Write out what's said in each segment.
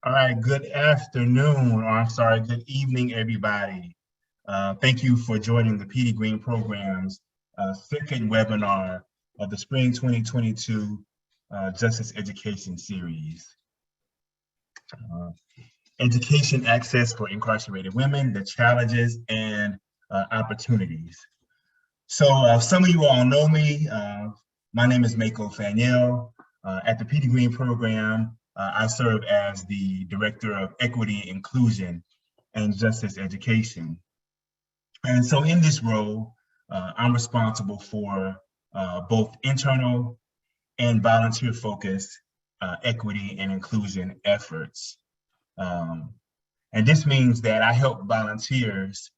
All right, good afternoon, or I'm sorry, good evening, everybody. Thank you for joining the PD Green Program's second webinar of the Spring 2022 Justice Education Series. Education access for incarcerated women, the challenges and opportunities. So some of you all know me. My name is Mako Faniel. At the PD Green Program, I serve as the Director of Equity, Inclusion, and Justice Education. And so in this role, I'm responsible for both internal and volunteer-focused equity and inclusion efforts. And this means that I help volunteers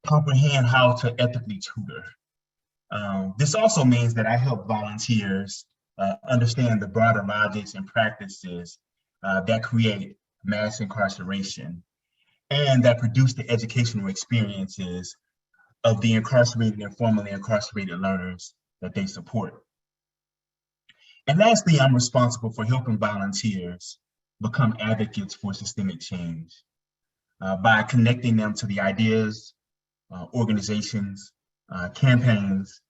comprehend how to ethically tutor. This also means that I help volunteers understand the broader logics and practices that create mass incarceration and that produce the educational experiences of the incarcerated and formerly incarcerated learners that they support. And lastly, I'm responsible for helping volunteers become advocates for systemic change by connecting them to the ideas, organizations, campaigns,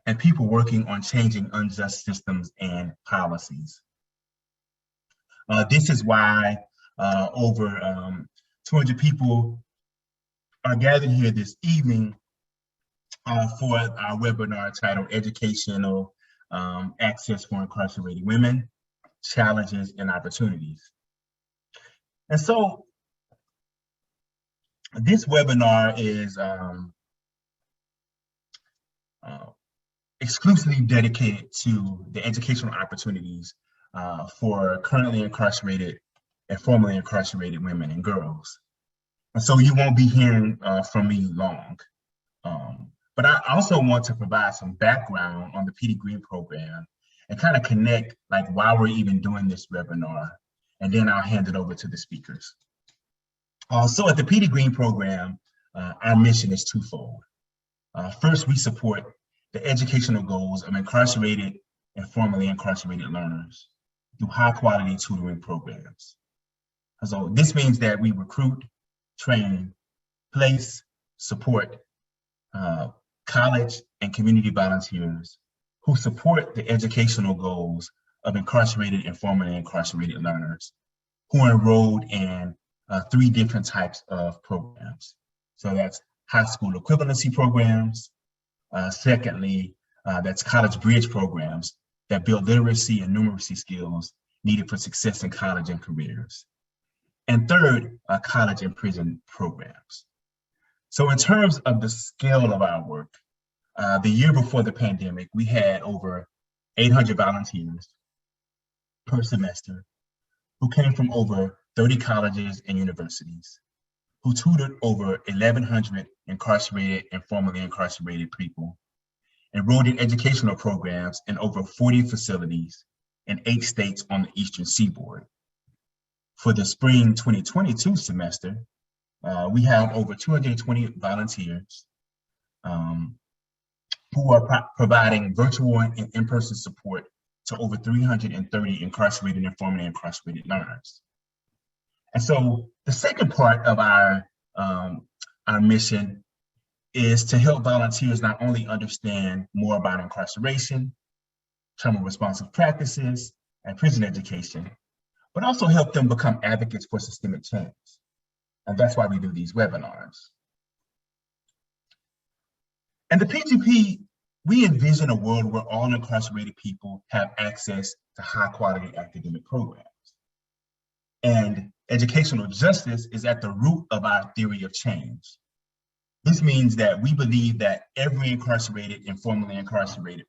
and people working on changing unjust systems and policies. This is why over 200 people are gathered here this evening for our webinar titled Educational Access for Incarcerated Women, Challenges and Opportunities. And so this webinar is exclusively dedicated to the educational opportunities for currently incarcerated and formerly incarcerated women and girls. And so you won't be hearing from me long. But I also want to provide some background on the PD Green Program and kind of connect like why we're even doing this webinar. And then I'll hand it over to the speakers. So at the PD Green Program, our mission is twofold. First, we support the educational goals of incarcerated and formerly incarcerated learners through high quality tutoring programs. So this means that we recruit, train, place, support college and community volunteers who support the educational goals of incarcerated and formerly incarcerated learners who are enrolled in 3 different types of programs. So that's high school equivalency programs. Secondly, that's college bridge programs that build literacy and numeracy skills needed for success in college and careers. And third, college and prison programs. So in terms of the scale of our work, the year before the pandemic, we had over 800 volunteers per semester who came from over 30 colleges and universities, who tutored over 1,100 incarcerated and formerly incarcerated people, enrolled in educational programs in over 40 facilities in 8 states on the Eastern Seaboard. For the spring 2022 semester, we have over 220 volunteers who are providing virtual and in-person support to over 330 incarcerated and formerly incarcerated learners. And so the second part of our mission is to help volunteers not only understand more about incarceration, trauma-responsive practices, and prison education, but also help them become advocates for systemic change. And that's why we do these webinars. And the PGP, we envision a world where all incarcerated people have access to high quality academic programs. And educational justice is at the root of our theory of change. This means that we believe that every incarcerated and formerly incarcerated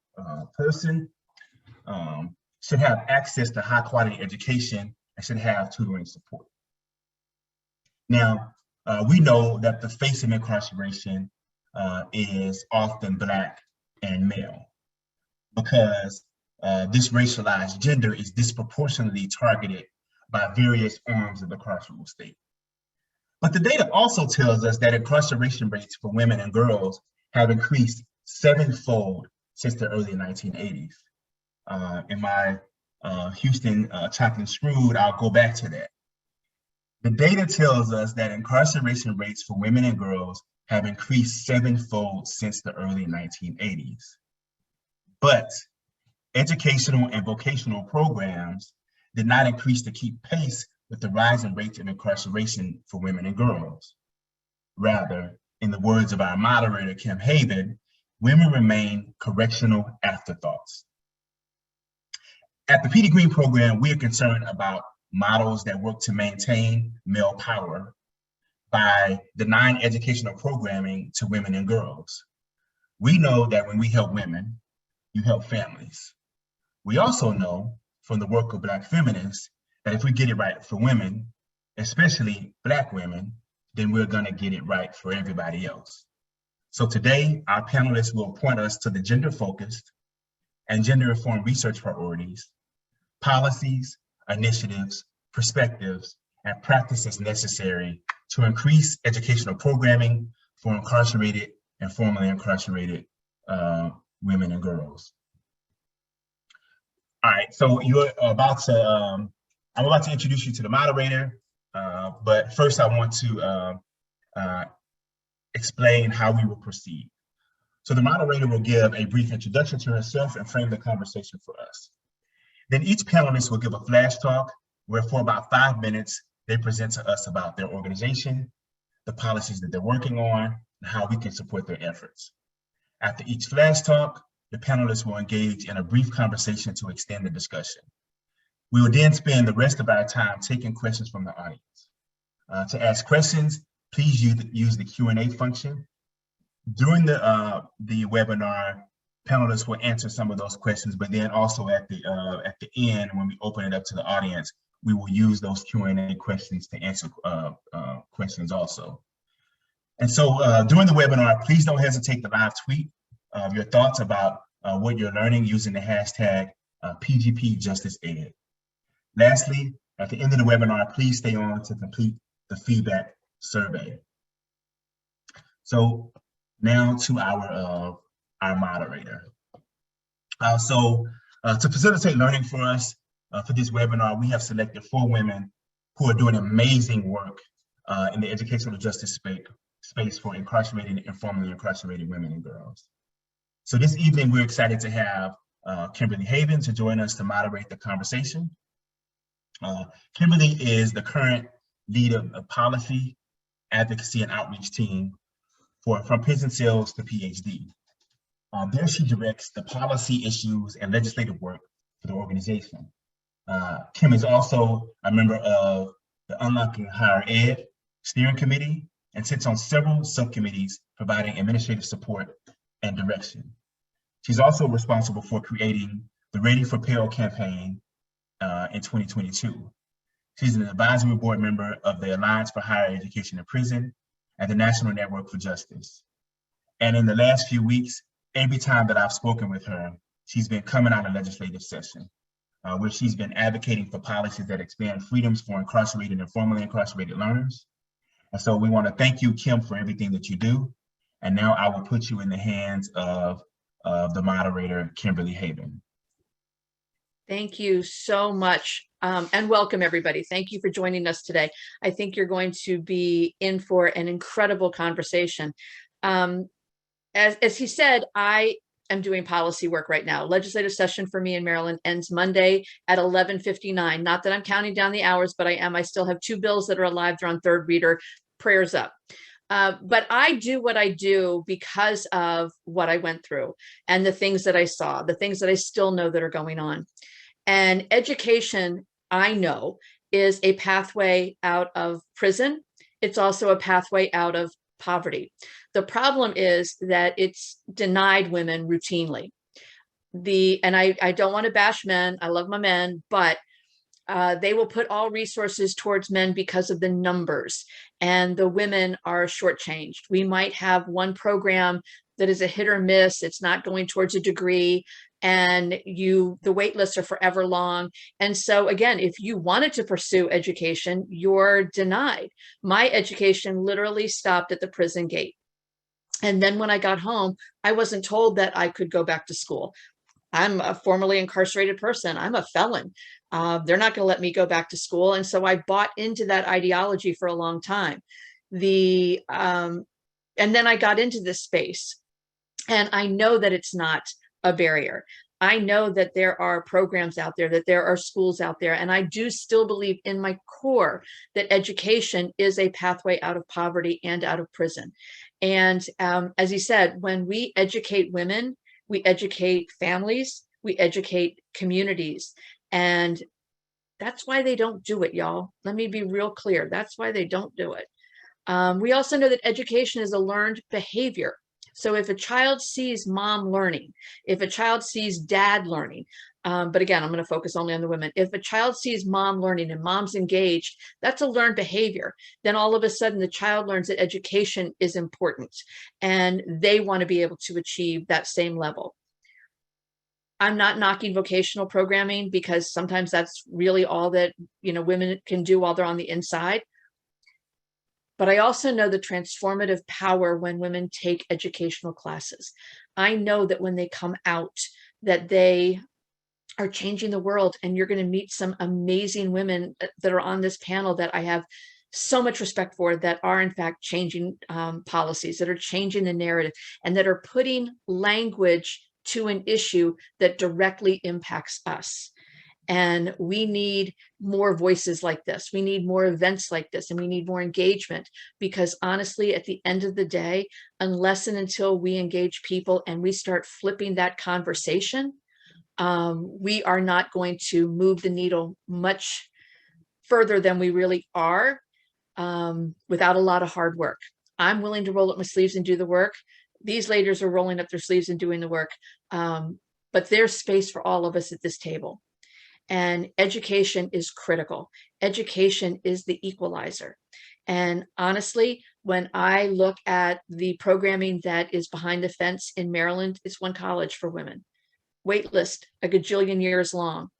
person should have access to high quality education and should have tutoring support. Now, we know that the face of incarceration is often Black and male because this racialized gender is disproportionately targeted by various arms of the carceral state. But the data also tells us that incarceration rates for women and girls have increased 7-fold since the early 1980s. In my Houston chopped and screwed, I'll go back to that. The data tells us that incarceration rates for women and girls have increased sevenfold since the early 1980s. But educational and vocational programs did not increase to keep pace with the rising rates of incarceration for women and girls. Rather, in the words of our moderator, Kim Haven, women remain correctional afterthoughts. At the PD Green program, we are concerned about models that work to maintain male power by denying educational programming to women and girls. We know that when we help women, you help families. We also know from the work of Black feminists that if we get it right for women, especially Black women, then we're gonna get it right for everybody else. So today, our panelists will point us to the gender-focused and gender-informed research priorities, policies, initiatives, perspectives, and practices necessary to increase educational programming for incarcerated and formerly incarcerated women and girls. All right, so you're about to, I'm about to introduce you to the moderator, but first I want to explain how we will proceed. So the moderator will give a brief introduction to herself and frame the conversation for us. Then each panelist will give a flash talk where for about 5 minutes, they present to us about their organization, the policies that they're working on, and how we can support their efforts. After each flash talk, the panelists will engage in a brief conversation to extend the discussion. We will then spend the rest of our time taking questions from the audience. To ask questions, please use the Q&A function. During the webinar, panelists will answer some of those questions, but then also at the end, when we open it up to the audience, we will use those Q&A questions to answer questions also. And so during the webinar, please don't hesitate to live tweet your thoughts about what you're learning using the hashtag #PGPJusticeEd. Lastly, at the end of the webinar, please stay on to complete the feedback survey. So now to our moderator. To facilitate learning for us for this webinar, we have selected 4 women who are doing amazing work in the educational justice space for incarcerated and formerly incarcerated women and girls. So this evening, we're excited to have Kimberly Haven to join us to moderate the conversation. Kimberly is the current lead of policy, advocacy, and outreach team from prison cells to PhD. There she directs the policy issues and legislative work for the organization. Kim is also a member of the Unlocking Higher Ed Steering Committee and sits on several subcommittees providing administrative support and direction. She's also responsible for creating the Ready for Pell campaign in 2022. She's an advisory board member of the Alliance for Higher Education in Prison and the National Network for Justice. And in the last few weeks, every time that I've spoken with her, she's been coming out of legislative session, where she's been advocating for policies that expand freedoms for incarcerated and formerly incarcerated learners. And so we want to thank you, Kim, for everything that you do. And now I will put you in the hands of the moderator, Kimberly Haven. Thank you so much, and welcome everybody. Thank you for joining us today. I think you're going to be in for an incredible conversation. As he said, I am doing policy work right now. Legislative session for me in Maryland ends Monday at 11:59. Not that I'm counting down the hours, but I am. I still have 2 bills that are alive. They're on 3rd reader. Prayers up. But I do what I do because of what I went through and the things that I saw, the things that I still know that are going on. And education, I know, is a pathway out of prison. It's also a pathway out of poverty. The problem is that it's denied women routinely. And I don't want to bash men. I love my men, but they will put all resources towards men because of the numbers, and the women are shortchanged. We might have one program that is a hit or miss. It's not going towards a degree, and the wait lists are forever long. And so again, if you wanted to pursue education, you're denied. My education literally stopped at the prison gate. And then when I got home, I wasn't told that I could go back to school. I'm a formerly incarcerated person. I'm a felon. They're not going to let me go back to school. And so I bought into that ideology for a long time. And then I got into this space, and I know that it's not a barrier. I know that there are programs out there, that there are schools out there, and I do still believe in my core that education is a pathway out of poverty and out of prison. And as he said, when we educate women, we educate families, we educate communities, and that's why they don't do it, y'all. Let me be real clear. That's why they don't do it. We also know that education is a learned behavior. So if a child sees mom learning, if a child sees dad learning, but again, I'm going to focus only on the women. If a child sees mom learning and mom's engaged, that's a learned behavior. Then all of a sudden the child learns that education is important and they want to be able to achieve that same level. I'm not knocking vocational programming because sometimes that's really all that, women can do while they're on the inside. But I also know the transformative power when women take educational classes. I know that when they come out, that they are changing the world, and you're going to meet some amazing women that are on this panel that I have so much respect for, that are in fact changing policies, that are changing the narrative, and that are putting language to an issue that directly impacts us. And we need more voices like this. We need more events like this, and we need more engagement, because honestly, at the end of the day, unless and until we engage people and we start flipping that conversation, we are not going to move the needle much further than we really are, without a lot of hard work. I'm willing to roll up my sleeves and do the work. These ladies are rolling up their sleeves and doing the work. But there's space for all of us at this table. And education is critical. Education is the equalizer. And honestly, when I look at the programming that is behind the fence in Maryland, it's one college for women. Wait list, a gajillion years long.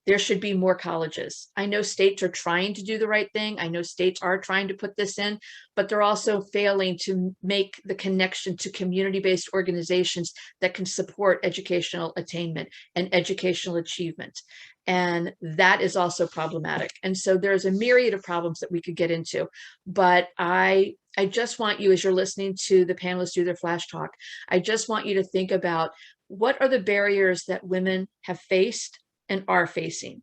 There should be more colleges. I know states are trying to do the right thing. I know states are trying to put this in, but they're also failing to make the connection to community-based organizations that can support educational attainment and educational achievement. And that is also problematic. And so there's a myriad of problems that we could get into, but I just want you, as you're listening to the panelists do their flash talk, I just want you to think about, what are the barriers that women have faced and are facing?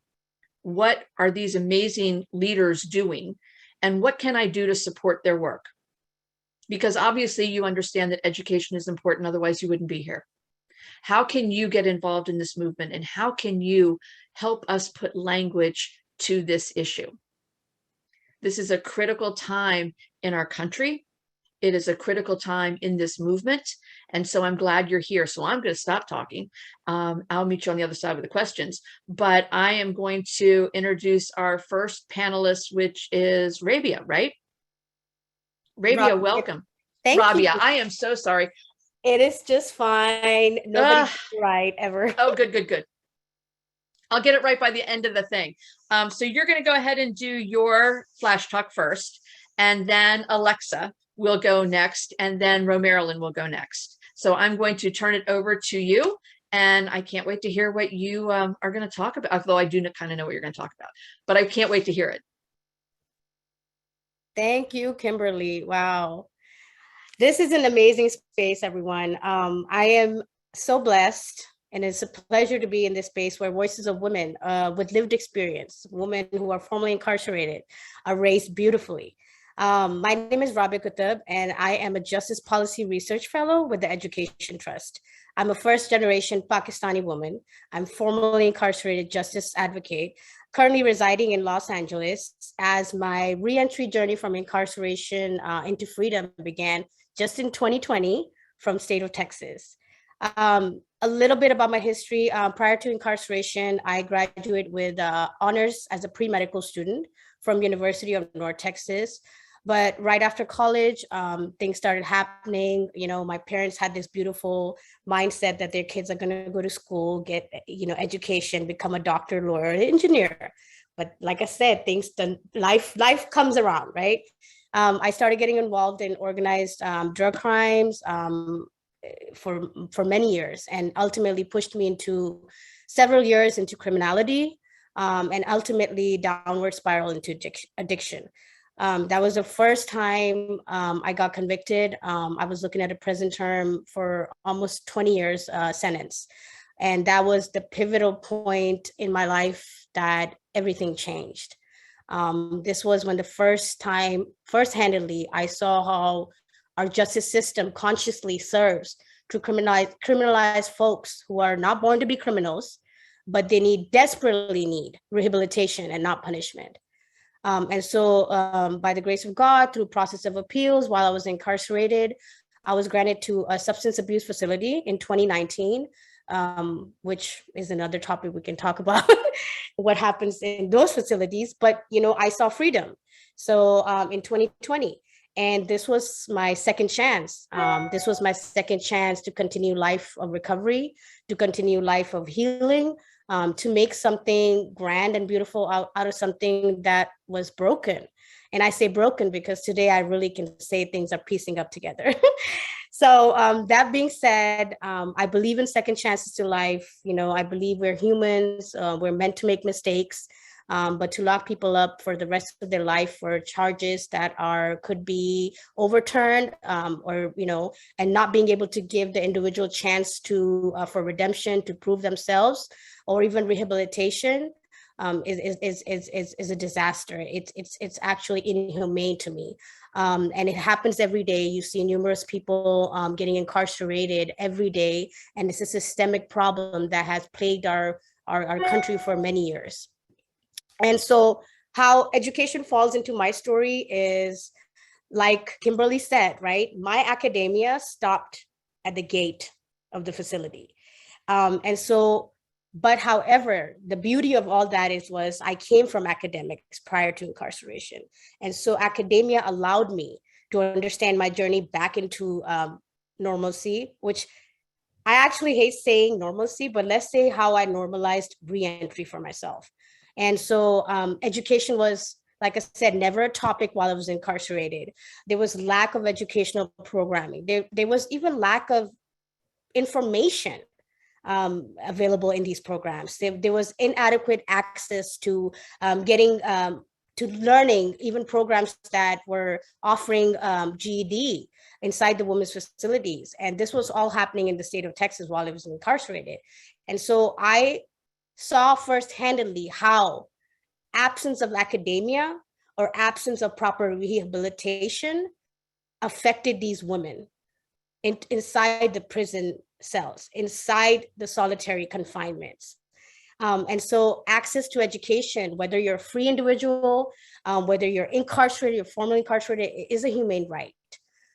What are these amazing leaders doing? And what can I do to support their work? Because obviously you understand that education is important, otherwise you wouldn't be here. How can you get involved in this movement? And how can you help us put language to this issue? This is a critical time in our country. It is a critical time in this movement. And so I'm glad you're here. So I'm going to stop talking. I'll meet you on the other side with the questions, but I am going to introduce our first panelist, which is Rabia, right? Rabia, welcome. Thank Rabia, you. I am so sorry. It is just fine. Nobody's right ever. Oh, good. I'll get it right by the end of the thing. So you're going to go ahead and do your flash talk first, and then Alexa will go next, and then Marilyn will go next. So I'm going to turn it over to you, and I can't wait to hear what you are going to talk about, although I do kind of know what you're going to talk about, but I can't wait to hear it. Thank you, Kimberly. Wow. This is an amazing space, everyone. I am so blessed, and it's a pleasure to be in this space where voices of women with lived experience, women who are formerly incarcerated, are raised beautifully. My name is Rabia, and I am a Justice Policy Research Fellow with the Education Trust. I'm a first-generation Pakistani woman. I'm formerly incarcerated justice advocate, currently residing in Los Angeles, as my reentry journey from incarceration into freedom began just in 2020 from state of Texas. A little bit about my history. Prior to incarceration, I graduated with honors as a pre-medical student from University of North Texas. But right after college, things started happening. My parents had this beautiful mindset that their kids are going to go to school, get, education, become a doctor, lawyer, engineer. But like I said, life comes around, right? I started getting involved in organized drug crimes, for many years, and ultimately pushed me into several years into criminality, and ultimately downward spiral into addiction. That was the first time I got convicted. I was looking at a prison term for almost 20 years sentence. And that was the pivotal point in my life that everything changed. This was when the first-handedly, I saw how our justice system consciously serves to criminalize folks who are not born to be criminals, but they desperately need rehabilitation and not punishment. And so by the grace of God, through process of appeals, while I was incarcerated, I was granted to a substance abuse facility in 2019, which is another topic we can talk about, what happens in those facilities. But, I saw freedom. So in 2020, and this was my second chance. This was my second chance to continue life of recovery, to continue life of healing, to make something grand and beautiful out of something that was broken. And I say broken because today I really can say things are piecing up together. So that being said, I believe in second chances to life. I believe we're humans, we're meant to make mistakes, but to lock people up for the rest of their life for charges that could be overturned, and not being able to give the individual chance for redemption, to prove themselves, or even rehabilitation, is a disaster. It's actually inhumane to me. And it happens every day. You see numerous people getting incarcerated every day, and it's a systemic problem that has plagued our country for many years. And so how education falls into my story is, like Kimberly said, right? My academia stopped at the gate of the facility. But however, the beauty of all that was I came from academics prior to incarceration. And so academia allowed me to understand my journey back into normalcy, which I actually hate saying normalcy, but let's say how I normalized reentry for myself. And so education was, like I said, never a topic while I was incarcerated. There was lack of educational programming. There was even lack of information available in these programs. There was inadequate access to to learning, even programs that were offering GED inside the women's facilities. And this was all happening in the state of Texas while I was incarcerated. And so I saw first-handedly how absence of academia or absence of proper rehabilitation affected these women inside the prison cells, inside the solitary confinements. And so access to education, whether you're a free individual, whether you're incarcerated or formerly incarcerated, is a humane right.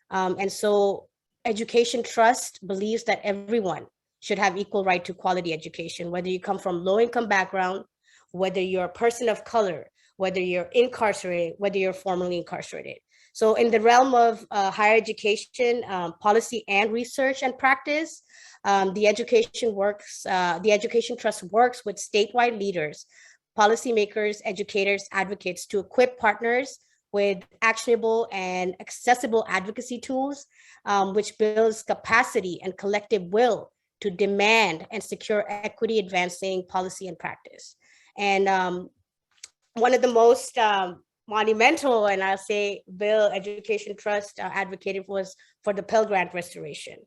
And so Education Trust believes that everyone should have equal right to quality education, whether you come from low-income background, whether you're a person of color, whether you're incarcerated, whether you're formerly incarcerated. So in the realm of higher education, policy and research and practice, the Education Trust works with statewide leaders, policymakers, educators, advocates to equip partners with actionable and accessible advocacy tools, which builds capacity and collective will to demand and secure equity advancing policy and practice. And one of the most monumental, and I'll say, bill Education Trust advocated was for the Pell Grant restoration.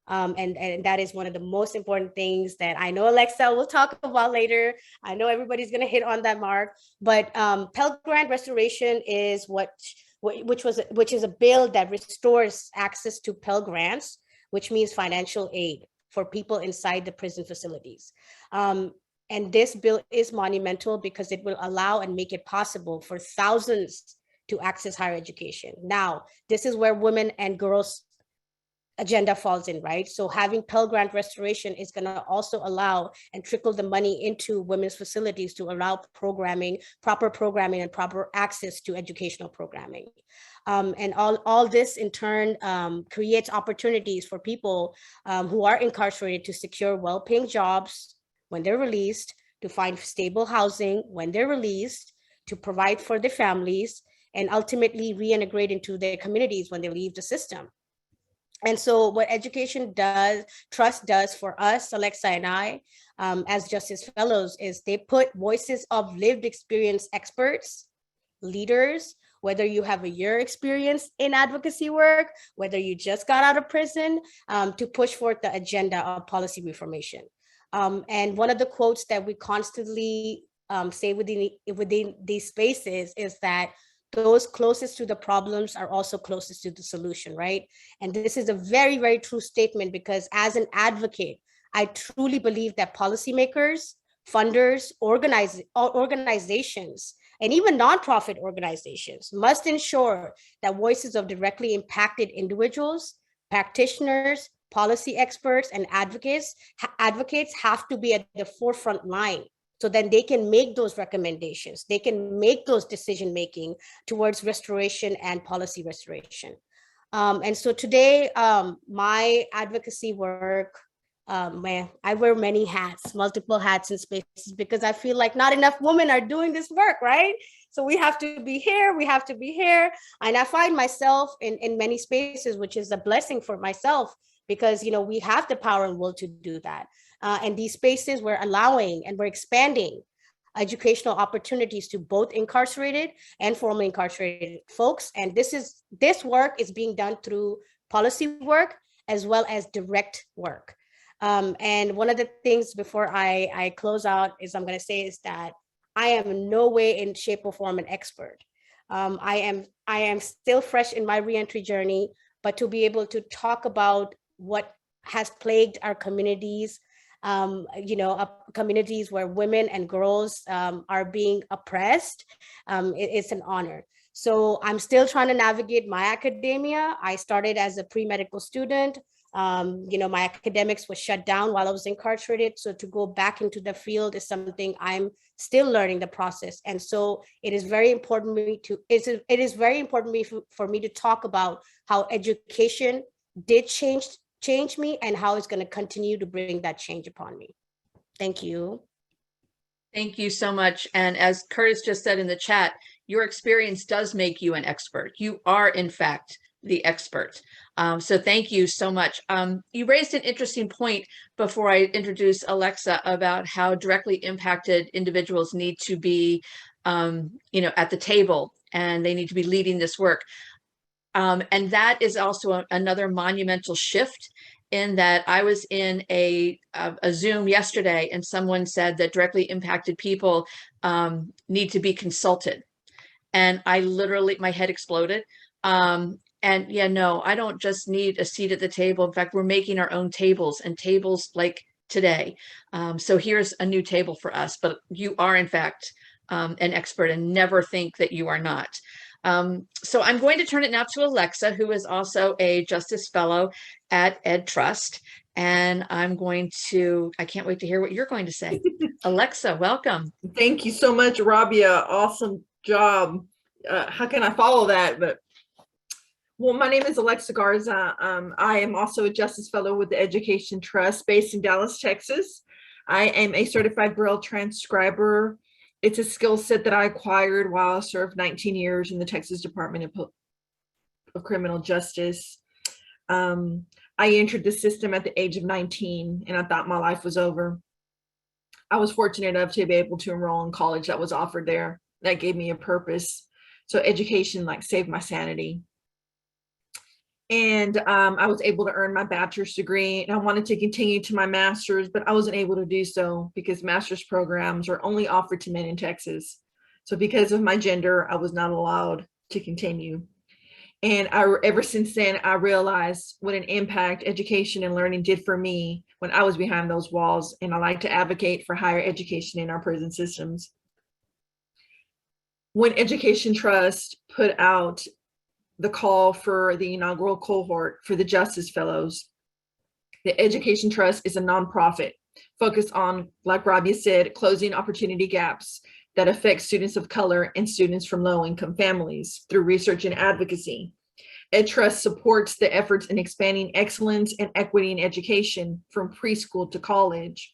And that is one of the most important things that I know Alexa will talk about later. I know everybody's going to hit on that mark, but Pell Grant restoration is which is a bill that restores access to Pell Grants, which means financial aid for people inside the prison facilities. And this bill is monumental because it will allow and make it possible for thousands to access higher education. Now, this is where women and girls agenda falls in, right? So having Pell Grant restoration is going to also allow and trickle the money into women's facilities to allow proper programming and proper access to educational programming. And all this in turn creates opportunities for people who are incarcerated to secure well-paying jobs when they're released, to find stable housing when they're released, to provide for their families, and ultimately reintegrate into their communities when they leave the system. And so what Trust does for us, Alexa and I, as Justice Fellows, is they put voices of lived experience experts, leaders, whether you have a year experience in advocacy work, whether you just got out of prison, to push forth the agenda of policy reformation. And one of the quotes that we constantly say within these spaces is that those closest to the problems are also closest to the solution, right? And this is a very, very true statement, because as an advocate, I truly believe that policymakers, funders, organizations, and even nonprofit organizations must ensure that voices of directly impacted individuals, practitioners, policy experts, and advocates have to be at the forefront line, so then they can make those recommendations. They can make those decision-making towards restoration and policy restoration. And so today, my advocacy work, I wear many hats, multiple hats and spaces, because I feel like not enough women are doing this work, right? So we have to be here, And I find myself in many spaces, which is a blessing for myself, because, we have the power and will to do that. And these spaces, we're allowing and we're expanding educational opportunities to both incarcerated and formerly incarcerated folks. And this work is being done through policy work as well as direct work. And one of the things before I close out is I'm going to say is that I am in no way, in shape or form, an expert. I am still fresh in my reentry journey, but to be able to talk about what has plagued our communities, communities where women and girls are being oppressed, it's an honor. So I'm still trying to navigate my academia. I started as a pre-medical student. My academics was shut down while I was incarcerated. So to go back into the field is something I'm still learning the process. And so it is very important for me to talk about how education did change me and how it's going to continue to bring that change upon me. Thank you. Thank you so much. And as Curtis just said in the chat, your experience does make you an expert. You are, in fact, the expert. So thank you so much. You raised an interesting point before I introduce Alexa about how directly impacted individuals need to be, at the table, and they need to be leading this work. And that is also another monumental shift, in that I was in a Zoom yesterday, and someone said that directly impacted people need to be consulted. And I literally, my head exploded. And yeah, no, I don't just need a seat at the table. In fact, we're making our own tables, and tables like today. So here's a new table for us, but you are, in fact, an expert, and never think that you are not. So I'm going to turn it now to Alexa, who is also a Justice Fellow at EdTrust. And I can't wait to hear what you're going to say. Alexa, welcome. Thank you so much, Rabia. Awesome job. How can I follow that? Well, my name is Alexa Garza. I am also a Justice Fellow with the Education Trust based in Dallas, Texas. I am a certified Braille transcriber. It's a skill set that I acquired while I served 19 years in the Texas Department of Criminal Justice. I entered the system at the age of 19, and I thought my life was over. I was fortunate enough to be able to enroll in college that was offered there. That gave me a purpose. So education saved my sanity. And I was able to earn my bachelor's degree, and I wanted to continue to my master's, but I wasn't able to do so because master's programs are only offered to men in Texas. So because of my gender, I was not allowed to continue. And ever since then, I realized what an impact education and learning did for me when I was behind those walls. And I like to advocate for higher education in our prison systems. When Education Trust put out the call for the inaugural cohort for the Justice Fellows, the Education Trust is a nonprofit focused on, like Rabia said, closing opportunity gaps that affect students of color and students from low-income families through research and advocacy. EdTrust supports the efforts in expanding excellence and equity in education from preschool to college.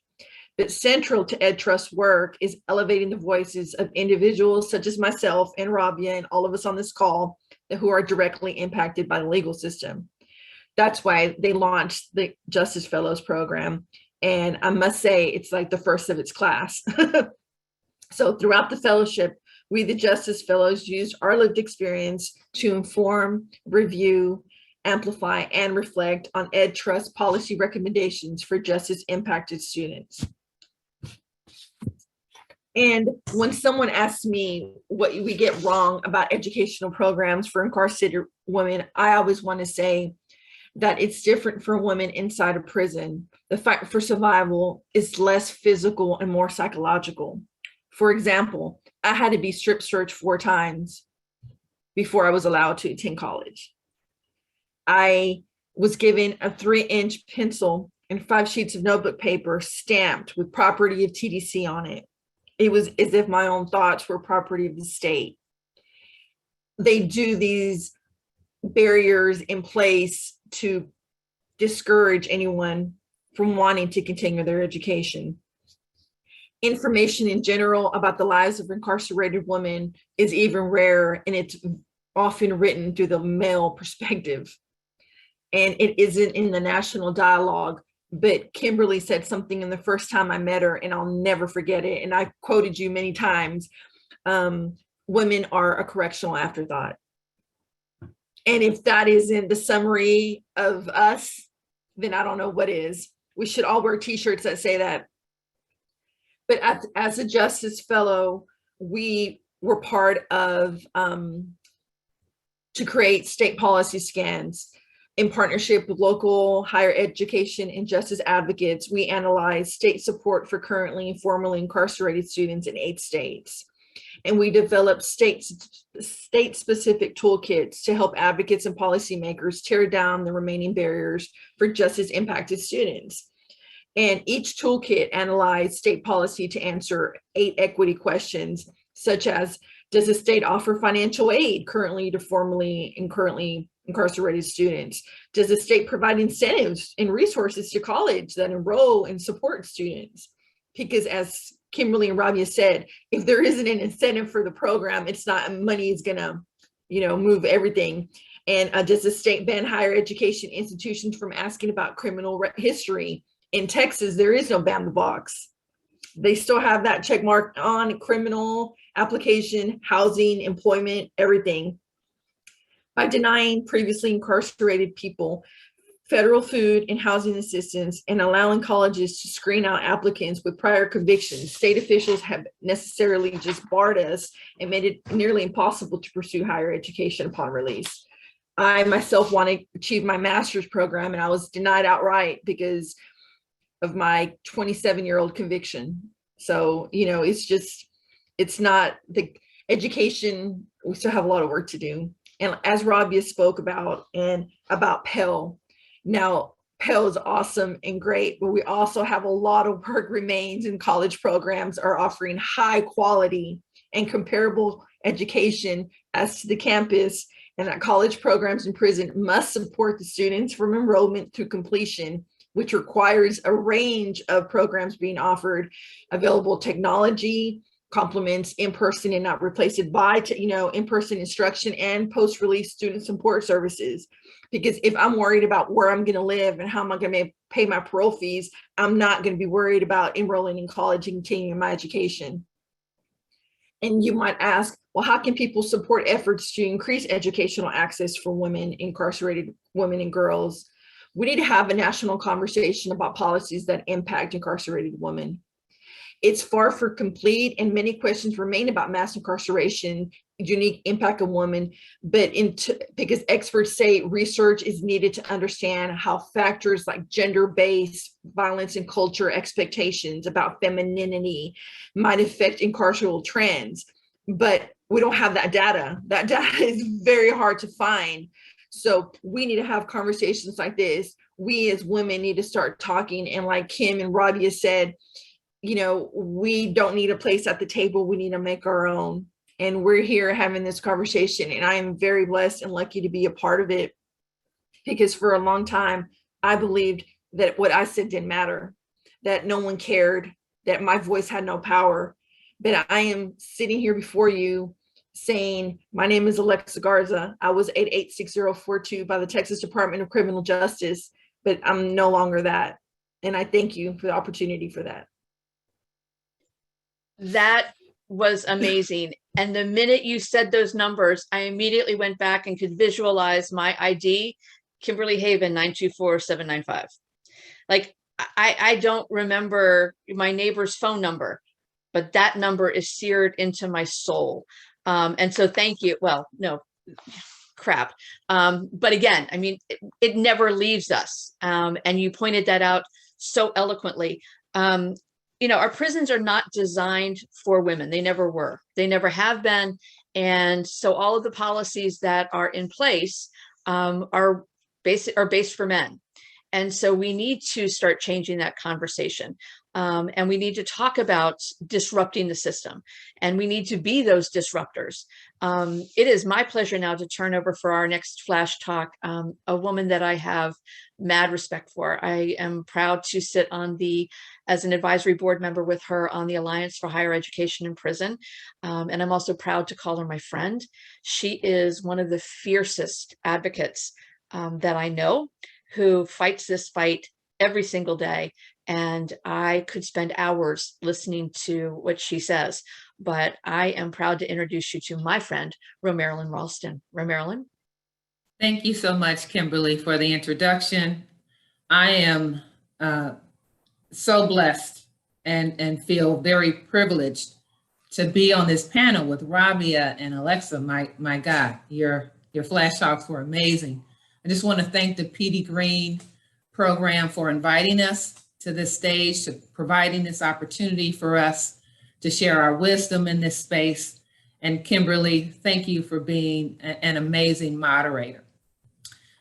But central to EdTrust's work is elevating the voices of individuals such as myself and Rabia and all of us on this call who are directly impacted by the legal system. That's why they launched the Justice Fellows program. And I must say, it's like the first of its class. So throughout the fellowship, we, the Justice Fellows, used our lived experience to inform, review, amplify, and reflect on Ed Trust policy recommendations for justice impacted students. And when someone asks me what we get wrong about educational programs for incarcerated women, I always want to say that it's different for women inside a prison. The fight for survival is less physical and more psychological. For example, I had to be strip searched 4 times before I was allowed to attend college. I was given a 3-inch pencil and 5 sheets of notebook paper stamped with property of TDC on it. It was as if my own thoughts were property of the state. They do these barriers in place to discourage anyone from wanting to continue their education. Information in general about the lives of incarcerated women is even rare, and it's often written through the male perspective. And it isn't in the national dialogue, but Kimberly said something in the first time I met her, and I'll never forget it. And I quoted you many times. Women are a correctional afterthought. And if that isn't the summary of us, then I don't know what is. We should all wear t-shirts that say that. But as a Justice Fellow, we were part of to create state policy scans. In partnership with local higher education and justice advocates, we analyzed state support for currently and formerly incarcerated students in 8 states. And we developed state-specific toolkits to help advocates and policymakers tear down the remaining barriers for justice impacted students. And each toolkit analyzed state policy to answer 8 equity questions, such as, does the state offer financial aid currently to formerly and currently incarcerated students? Does the state provide incentives and resources to college that enroll and support students? Because as Kimberly and Rabia said, if there isn't an incentive for the program, it's not, money is gonna, move everything. And does the state ban higher education institutions from asking about criminal history? In Texas, there is no ban the box. They still have that check mark on criminal application, housing, employment, everything. By denying previously incarcerated people federal food and housing assistance and allowing colleges to screen out applicants with prior convictions, state officials have necessarily just barred us and made it nearly impossible to pursue higher education upon release. I myself want to achieve my master's program, and I was denied outright because of my 27-year-old conviction. So, it's not the education. We still have a lot of work to do. And as Rabia spoke about, and about Pell, now Pell is awesome and great, but we also have a lot of work remains, and college programs are offering high quality and comparable education as to the campus, and that college programs in prison must support the students from enrollment to completion, which requires a range of programs being offered, available technology, complements in-person and not replace it by, in-person instruction and post-release student support services. Because if I'm worried about where I'm going to live and how am I going to pay my parole fees, I'm not going to be worried about enrolling in college and continuing my education. And you might ask, well, how can people support efforts to increase educational access for women, incarcerated women and girls? We need to have a national conversation about policies that impact incarcerated women. It's far from complete, and many questions remain about mass incarceration, unique impact of women, because experts say research is needed to understand how factors like gender-based violence and culture expectations about femininity might affect incarceral trends. But we don't have that data. That data is very hard to find. So we need to have conversations like this. We as women need to start talking, and like Kim and Rabia said, we don't need a place at the table. We need to make our own. And we're here having this conversation. And I am very blessed and lucky to be a part of it, because for a long time, I believed that what I said didn't matter, that no one cared, that my voice had no power. But I am sitting here before you saying, my name is Alexa Garza. I was 886042 by the Texas Department of Criminal Justice, but I'm no longer that. And I thank you for the opportunity for that. That was amazing. And the minute you said those numbers, I immediately went back and could visualize my ID, Kimberly Haven 924-795. Like, I don't remember my neighbor's phone number, but that number is seared into my soul. And so thank you. Well, no, crap. But again, I mean, it never leaves us. And you pointed that out so eloquently. You know, our prisons are not designed for women. They never were. They never have been. And so all of the policies that are in place are based for men. And so we need to start changing that conversation. And we need to talk about disrupting the system. And we need to be those disruptors. It is my pleasure now to turn over for our next Flash Talk, a woman that I have mad respect for. I am proud to sit as an advisory board member with her on the Alliance for Higher Education in Prison. And I'm also proud to call her my friend. She is one of the fiercest advocates that I know, who fights this fight every single day. And I could spend hours listening to what she says, but I am proud to introduce you to my friend, Marilyn Ralston. Marilyn. Thank you so much, Kimberly, for the introduction. I am so blessed and feel very privileged to be on this panel with Rabia and Alexa. My God, your Flash Talks were amazing. I just want to thank the PD Green program for inviting us to this stage, to providing this opportunity for us to share our wisdom in this space. And Kimberly, thank you for being an amazing moderator.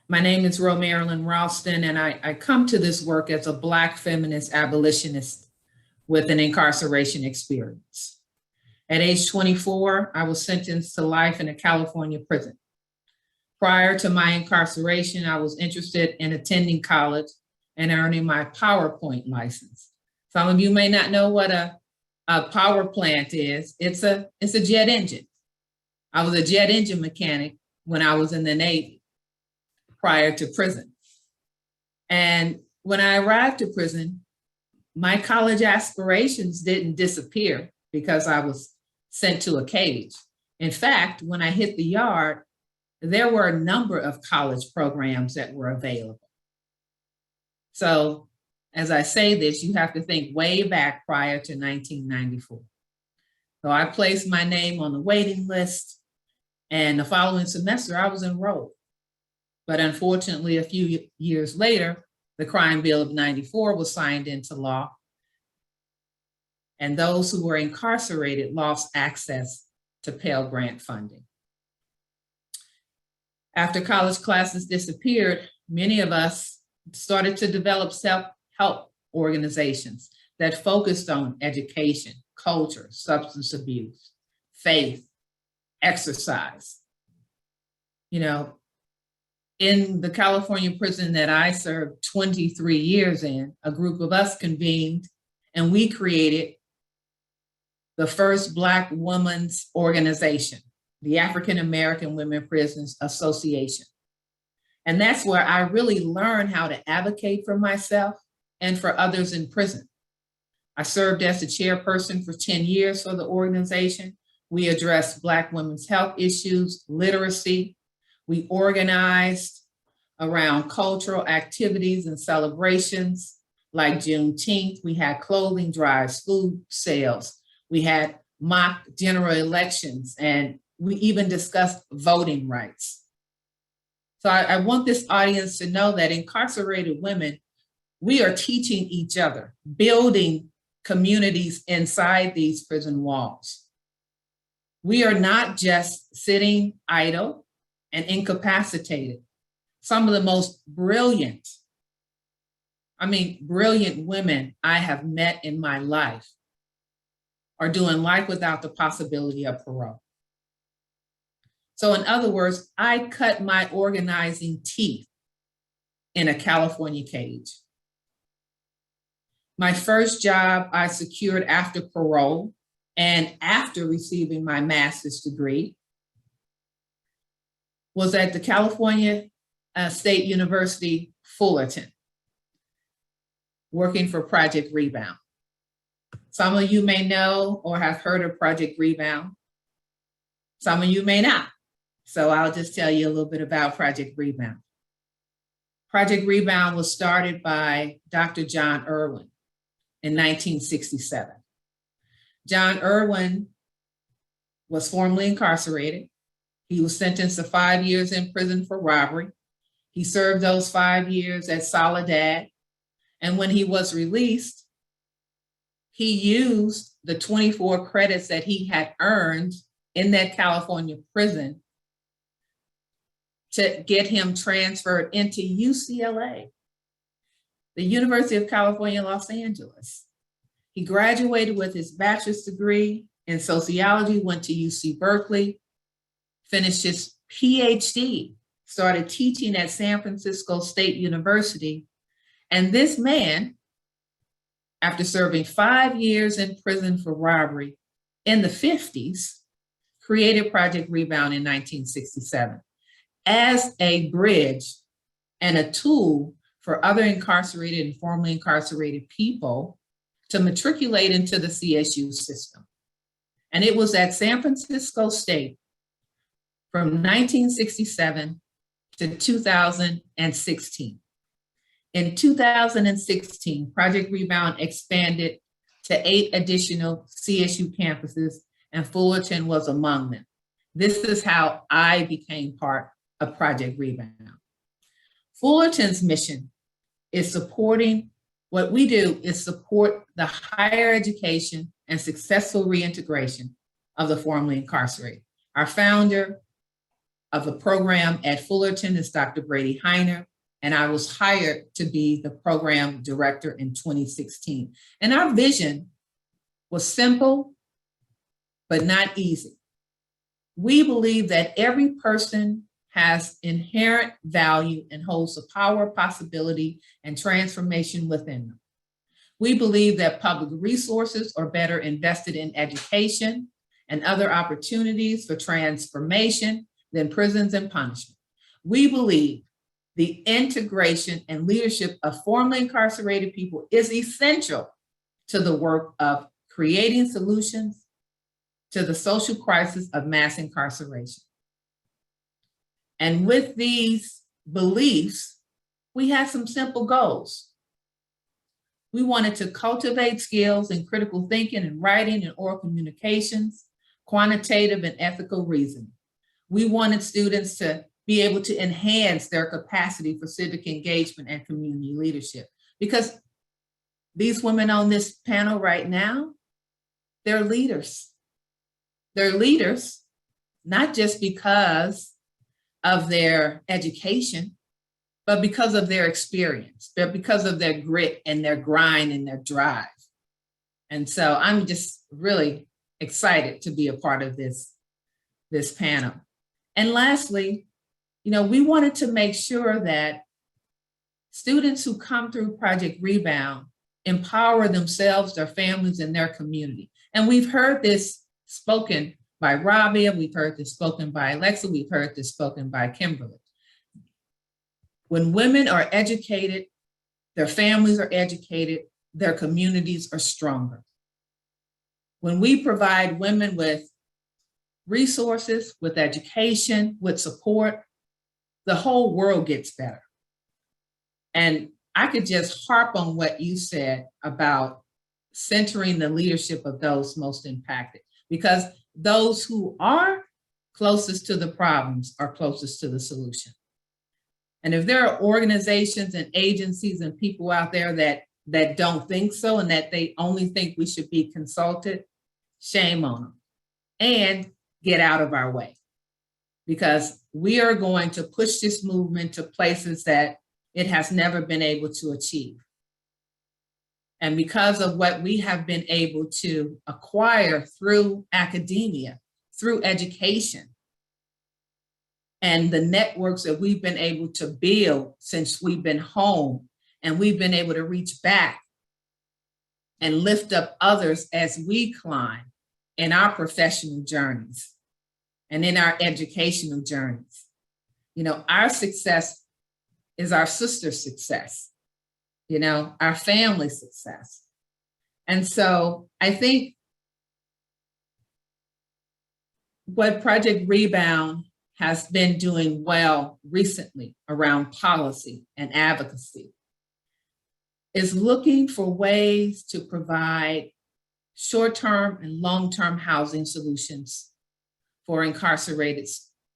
My name is Marilyn Ralston, and I come to this work as a Black feminist abolitionist with an incarceration experience. At age 24, I was sentenced to life in a California prison. Prior to my incarceration, I was interested in attending college and earning my PowerPoint license. Some of you may not know what a power plant is. It's a jet engine. I was a jet engine mechanic when I was in the Navy prior to prison. And when I arrived to prison, my college aspirations didn't disappear because I was sent to a cage. In fact, when I hit the yard, there were a number of college programs that were available. So as I say this, you have to think way back prior to 1994. So I placed my name on the waiting list, and the following semester I was enrolled. But unfortunately, a few years later, the Crime Bill of '94 was signed into law, and those who were incarcerated lost access to Pell Grant funding. After college classes disappeared, many of us started to develop self-help organizations that focused on education, culture, substance abuse, faith, exercise. You know, in the California prison that I served 23 years in, a group of us convened and we created the first Black women's organization, the African American Women Prisoners Association. And that's where I really learned how to advocate for myself and for others in prison. I served as the chairperson for 10 years for the organization. We addressed Black women's health issues, literacy. We organized around cultural activities and celebrations like Juneteenth. We had clothing drives, food sales. We had mock general elections, and we even discussed voting rights. So I want this audience to know that incarcerated women, we are teaching each other, building communities inside these prison walls. We are not just sitting idle and incapacitated. Some of the most brilliant women I have met in my life are doing life without the possibility of parole. So in other words, I cut my organizing teeth in a California cage. My first job I secured after parole and after receiving my master's degree was at the California State University, Fullerton, working for Project Rebound. Some of you may know or have heard of Project Rebound. Some of you may not. So I'll just tell you a little bit about Project Rebound. Project Rebound was started by Dr. John Irwin in 1967. John Irwin was formerly incarcerated. He was sentenced to 5 years in prison for robbery. He served those 5 years at Soledad. And when he was released, he used the 24 credits that he had earned in that California prison to get him transferred into UCLA, the University of California, Los Angeles. He graduated with his bachelor's degree in sociology, went to UC Berkeley, finished his PhD, started teaching at San Francisco State University. And this man, after serving 5 years in prison for robbery in the 50s, created Project Rebound in 1967 as a bridge and a tool for other incarcerated and formerly incarcerated people to matriculate into the CSU system. And it was at San Francisco State from 1967 to 2016. In 2016, Project Rebound expanded to 8 additional CSU campuses, and Fullerton was among them. This is how I became part of Project Rebound. Fullerton's mission is supporting, what we do is support the higher education and successful reintegration of the formerly incarcerated. Our founder of the program at Fullerton is Dr. Brady Heiner, and I was hired to be the program director in 2016. And our vision was simple, but not easy. We believe that every person has inherent value and holds the power, possibility, and transformation within them. We believe that public resources are better invested in education and other opportunities for transformation than prisons and punishment. We believe the integration and leadership of formerly incarcerated people is essential to the work of creating solutions to the social crisis of mass incarceration. And with these beliefs, we had some simple goals. We wanted to cultivate skills in critical thinking and writing and oral communications, quantitative and ethical reasoning. We wanted students to be able to enhance their capacity for civic engagement and community leadership. Because these women on this panel right now, they're leaders. They're leaders, not just because of their education, but because of their experience, but because of their grit and their grind and their drive. And so I'm just really excited to be a part of this panel. And lastly, we wanted to make sure that students who come through Project Rebound empower themselves, their families, and their community. And we've heard this spoken by Rabia, we've heard this spoken by Alexa, we've heard this spoken by Kimberly. When women are educated, their families are educated, their communities are stronger. When we provide women with resources, with education, with support, the whole world gets better. And I could just harp on what you said about centering the leadership of those most impacted, because those who are closest to the problems are closest to the solution. And if there are organizations and agencies and people out there that don't think so and that they only think we should be consulted, shame on them. And get out of our way, because we are going to push this movement to places that it has never been able to achieve. And because of what we have been able to acquire through academia, through education, and the networks that we've been able to build since we've been home, and we've been able to reach back and lift up others as we climb in our professional journeys and in our educational journeys. You know, our success is our sister's success, you know, our family success. And so I think what Project Rebound has been doing well recently around policy and advocacy is looking for ways to provide short-term and long-term housing solutions for incarcerated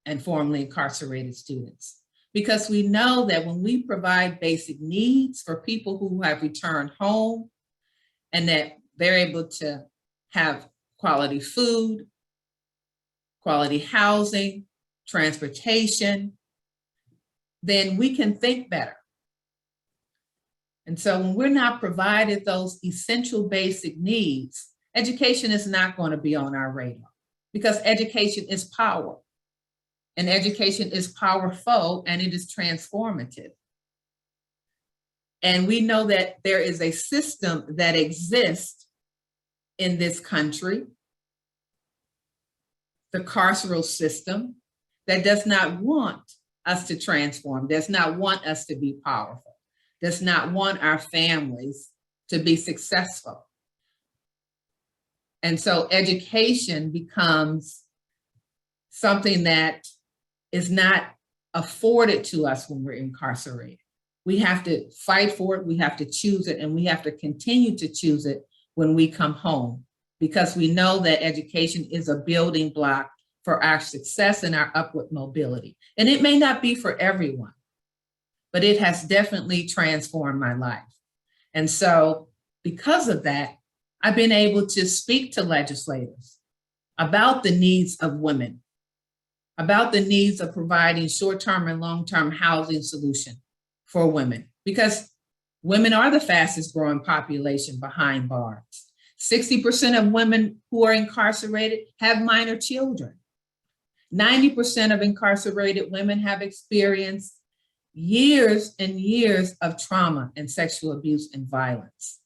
and formerly incarcerated students. Because we know that when we provide basic needs for people who have returned home and that they're able to have quality food, quality housing, transportation, then we can think better. And so when we're not provided those essential basic needs, education is not going to be on our radar, because education is power. And education is powerful, and it is transformative. And we know that there is a system that exists in this country, the carceral system, that does not want us to transform, does not want us to be powerful, does not want our families to be successful. And so education becomes something that is not afforded to us when we're incarcerated. We have to fight for it, we have to choose it, and we have to continue to choose it when we come home, because we know that education is a building block for our success and our upward mobility. And it may not be for everyone, but it has definitely transformed my life. And so because of that, I've been able to speak to legislators about the needs of women, about the needs of providing short-term and long-term housing solution for women, because women are the fastest growing population behind bars. 60% of women who are incarcerated have minor children. 90% of incarcerated women have experienced years and years of trauma and sexual abuse and violence.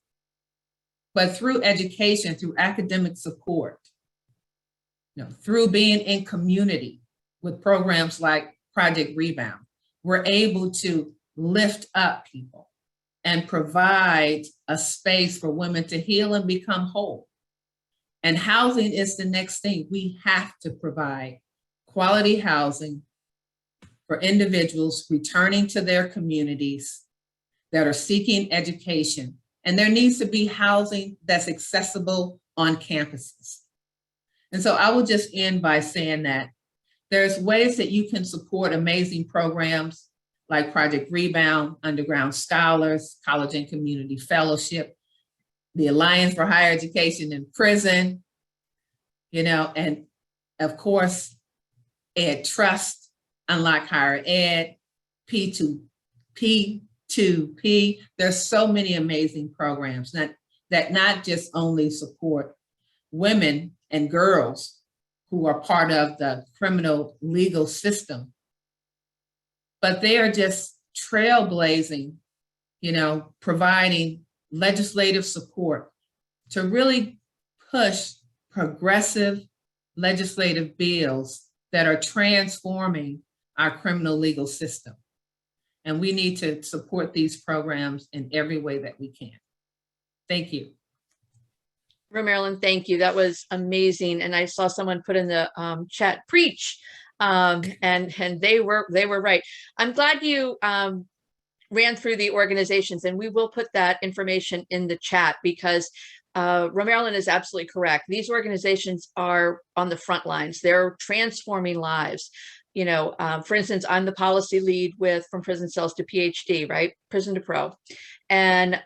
But through education, through academic support, through being in community with programs like Project Rebound, we're able to lift up people and provide a space for women to heal and become whole. And housing is the next thing. We have to provide quality housing for individuals returning to their communities that are seeking education. And there needs to be housing that's accessible on campuses. And so I will just end by saying that there's ways that you can support amazing programs like Project Rebound, Underground Scholars, College and Community Fellowship, the Alliance for Higher Education in Prison, and of course, Ed Trust, Unlock Higher Ed, P2P. There's so many amazing programs that not just only support women and girls who are part of the criminal legal system, but they are just trailblazing, providing legislative support to really push progressive legislative bills that are transforming our criminal legal system. And we need to support these programs in every way that we can. Thank you. Marilyn, thank you. That was amazing. And I saw someone put in the chat, preach, and they were right. I'm glad you ran through the organizations, and we will put that information in the chat, because Marilyn is absolutely correct. These organizations are on the front lines. They're transforming lives. For instance, I'm the policy lead with From Prison Cells to PhD, right? Prison to Pro. And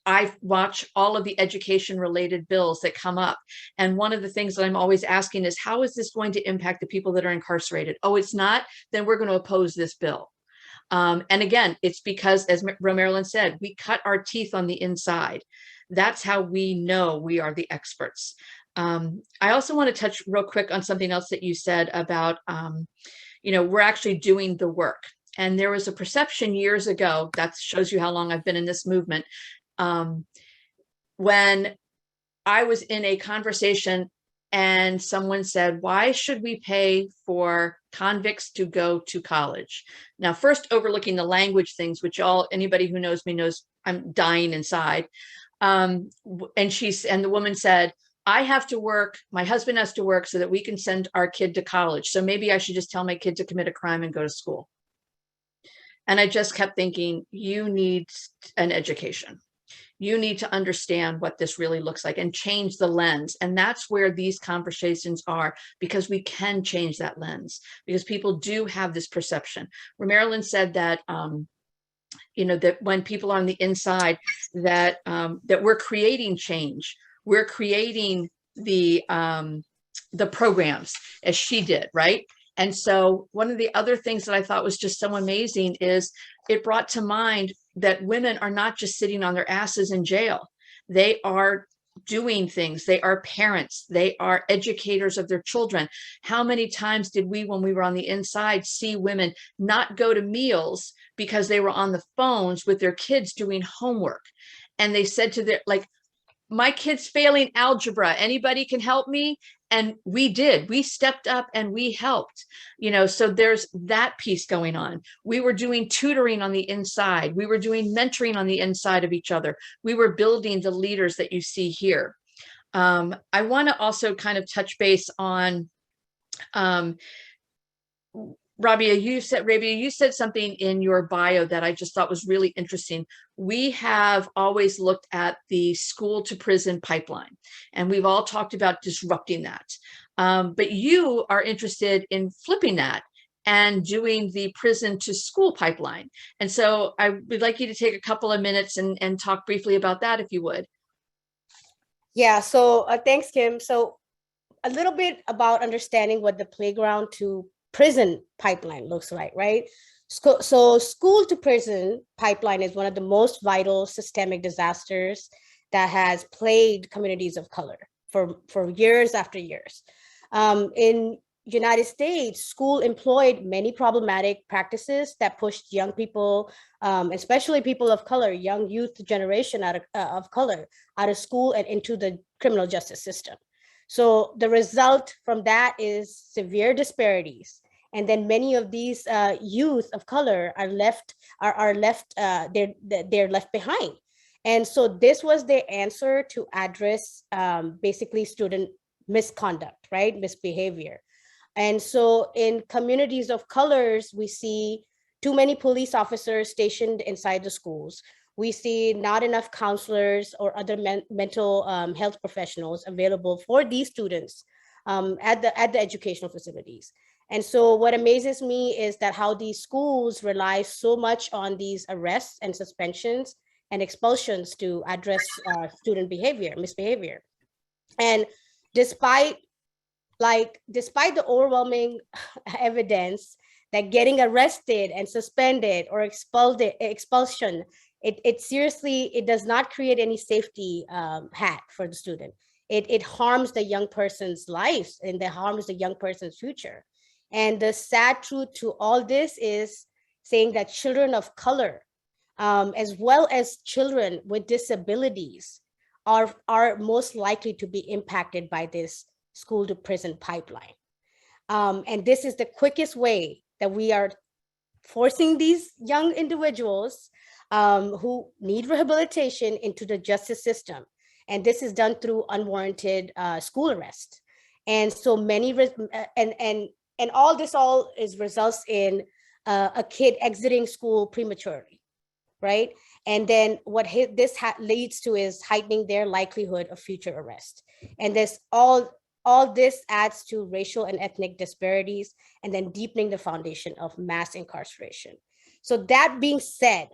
I watch all of the education related bills that come up. And one of the things that I'm always asking is, how is this going to impact the people that are incarcerated? Oh, it's not? Then we're going to oppose this bill. And again, it's because, as Marilyn said, we cut our teeth on the inside. That's how we know we are the experts. I also want to touch real quick on something else that you said about, we're actually doing the work. And there was a perception years ago, that shows you how long I've been in this movement, when I was in a conversation and someone said, why should we pay for convicts to go to college. Now, first overlooking the language things, which anybody who knows me knows I'm dying inside. And the woman said, I have to work, my husband has to work so that we can send our kid to college. So maybe I should just tell my kid to commit a crime and go to school. And I just kept thinking, you need an education. You need to understand what this really looks like and change the lens. And that's where these conversations are, because we can change that lens, because people do have this perception. Where Marilyn said that, that when people are on the inside, that we're creating change. We're creating the programs, as she did, right? And so one of the other things that I thought was just so amazing is it brought to mind that women are not just sitting on their asses in jail. They are doing things. They are parents. They are educators of their children. How many times did we, when we were on the inside, see women not go to meals because they were on the phones with their kids doing homework? And they said to their, like, my kid's failing algebra. Anybody can help me? And we did. We stepped up and we helped. So there's that piece going on. We were doing tutoring on the inside. We were doing mentoring on the inside of each other. We were building the leaders that you see here. I want to also kind of touch base on Rabia, you said something in your bio that I just thought was really interesting. We have always looked at the school to prison pipeline, and we've all talked about disrupting that. But you are interested in flipping that and doing the prison to school pipeline. And so I would like you to take a couple of minutes and talk briefly about that, if you would. Yeah, so thanks, Kim. So a little bit about understanding what the playground to prison pipeline looks like, right? So school to prison pipeline is one of the most vital systemic disasters that has plagued communities of color for years after years. In United States, school employed many problematic practices that pushed young people, especially people of color, young youth generation of color, out of school and into the criminal justice system. So the result from that is severe disparities. And then many of these youth of color are left behind. And so this was their answer to address basically student misconduct, right? Misbehavior. And so in communities of colors, we see too many police officers stationed inside the schools. We see not enough counselors or other mental health professionals available for these students at the educational facilities. And so what amazes me is that how these schools rely so much on these arrests and suspensions and expulsions to address student misbehavior. And despite the overwhelming evidence that getting arrested and suspended or expulsion, it does not create any safety hat for the student. It harms the young person's life and it harms the young person's future. And the sad truth to all this is saying that children of color, as well as children with disabilities, are most likely to be impacted by this school to prison pipeline. And this is the quickest way that we are forcing these young individuals who need rehabilitation into the justice system. And this is done through unwarranted school arrest. And so many, and all results in a kid exiting school prematurely, right? And then what this leads to is heightening their likelihood of future arrest. And this all this adds to racial and ethnic disparities, and then deepening the foundation of mass incarceration. So that being said,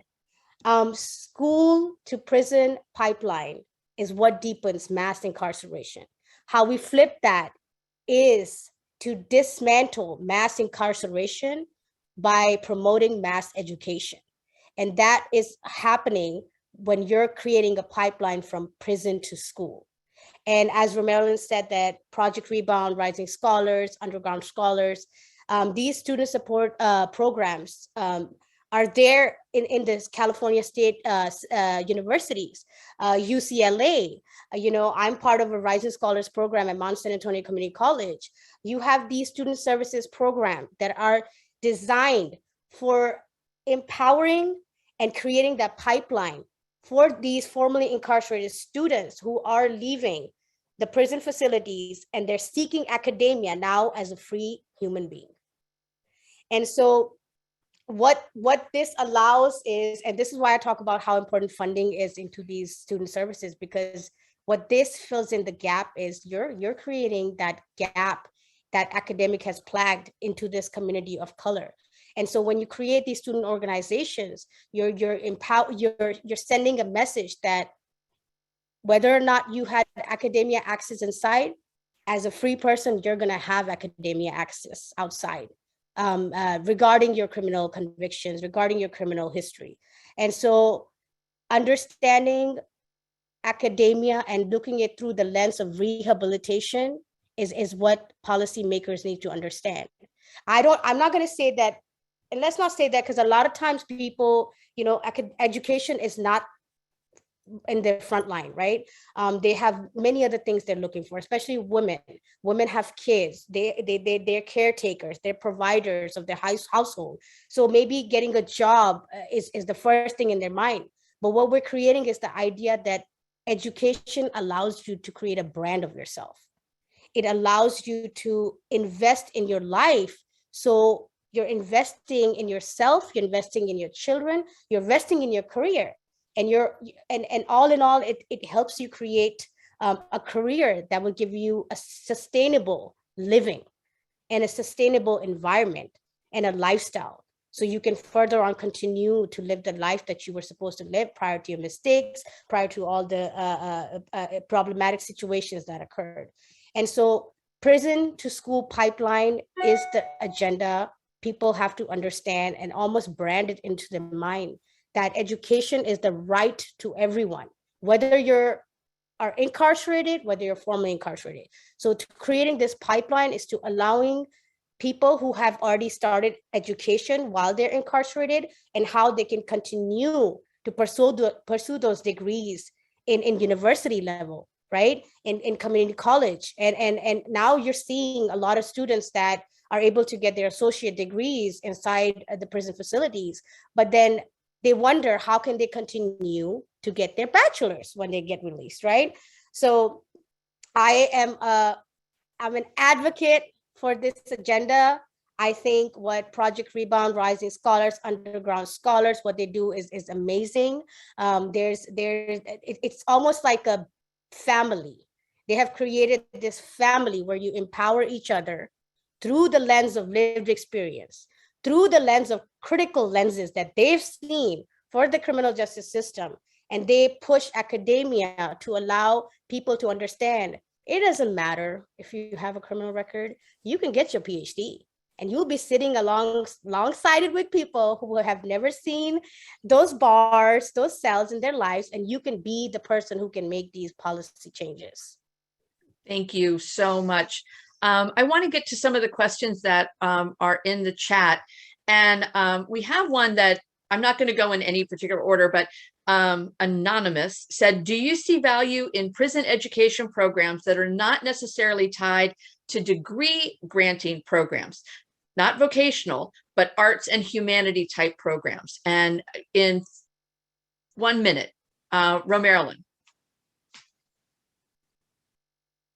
school to prison pipeline is what deepens mass incarceration. How we flip that is to dismantle mass incarceration by promoting mass education. And that is happening when you're creating a pipeline from prison to school. And as Marilyn said, that Project Rebound, Rising Scholars, Underground Scholars, these student support programs are there in this California State universities, UCLA. I'm part of a Rising Scholars program at Mount San Antonio Community College. You have these student services programs that are designed for empowering and creating that pipeline for these formerly incarcerated students who are leaving the prison facilities and they're seeking academia now as a free human being. And so what this allows is, and this is why I talk about how important funding is into these student services, because what this fills in the gap is you're creating that gap that academic has plagued into this community of color. And so when you create these student organizations, you're sending a message that whether or not you had academia access inside, as a free person, you're gonna have academia access outside, regarding your criminal convictions, regarding your criminal history. And so understanding academia and looking it through the lens of rehabilitation is what policymakers need to understand. I'm not gonna say that, and let's not say that, because a lot of times people, education is not in their front line, right? They have many other things they're looking for, especially women. Women have kids, they're caretakers, they're providers of their household. So maybe getting a job is the first thing in their mind. But what we're creating is the idea that education allows you to create a brand of yourself. It allows you to invest in your life. So you're investing in yourself, you're investing in your children, you're investing in your career. And all in all, it helps you create a career that will give you a sustainable living and a sustainable environment and a lifestyle. So you can further on continue to live the life that you were supposed to live prior to your mistakes, prior to all the problematic situations that occurred. And so prison to school pipeline is the agenda. People have to understand and almost brand it into their mind that education is the right to everyone, whether are incarcerated, whether you're formerly incarcerated. So creating this pipeline is to allowing people who have already started education while they're incarcerated and how they can continue to pursue those degrees in university level, right? In community college. And now you're seeing a lot of students that are able to get their associate degrees inside the prison facilities, but then they wonder how can they continue to get their bachelor's when they get released, right? So I'm an advocate for this agenda. I think what Project Rebound, Rising Scholars, Underground Scholars, what they do is amazing. It's almost like a family. They have created this family where you empower each other through the lens of lived experience, through the lens of critical lenses that they've seen for the criminal justice system. And they push academia to allow people to understand it doesn't matter if you have a criminal record, you can get your PhD and you'll be sitting alongside with people who have never seen those bars, those cells in their lives, and you can be the person who can make these policy changes. Thank you so much. I want to get to some of the questions that are in the chat. And we have one that I'm not going to go in any particular order, but Anonymous said, do you see value in prison education programs that are not necessarily tied to degree granting programs, not vocational, but arts and humanity type programs? And in 1 minute, Marilyn.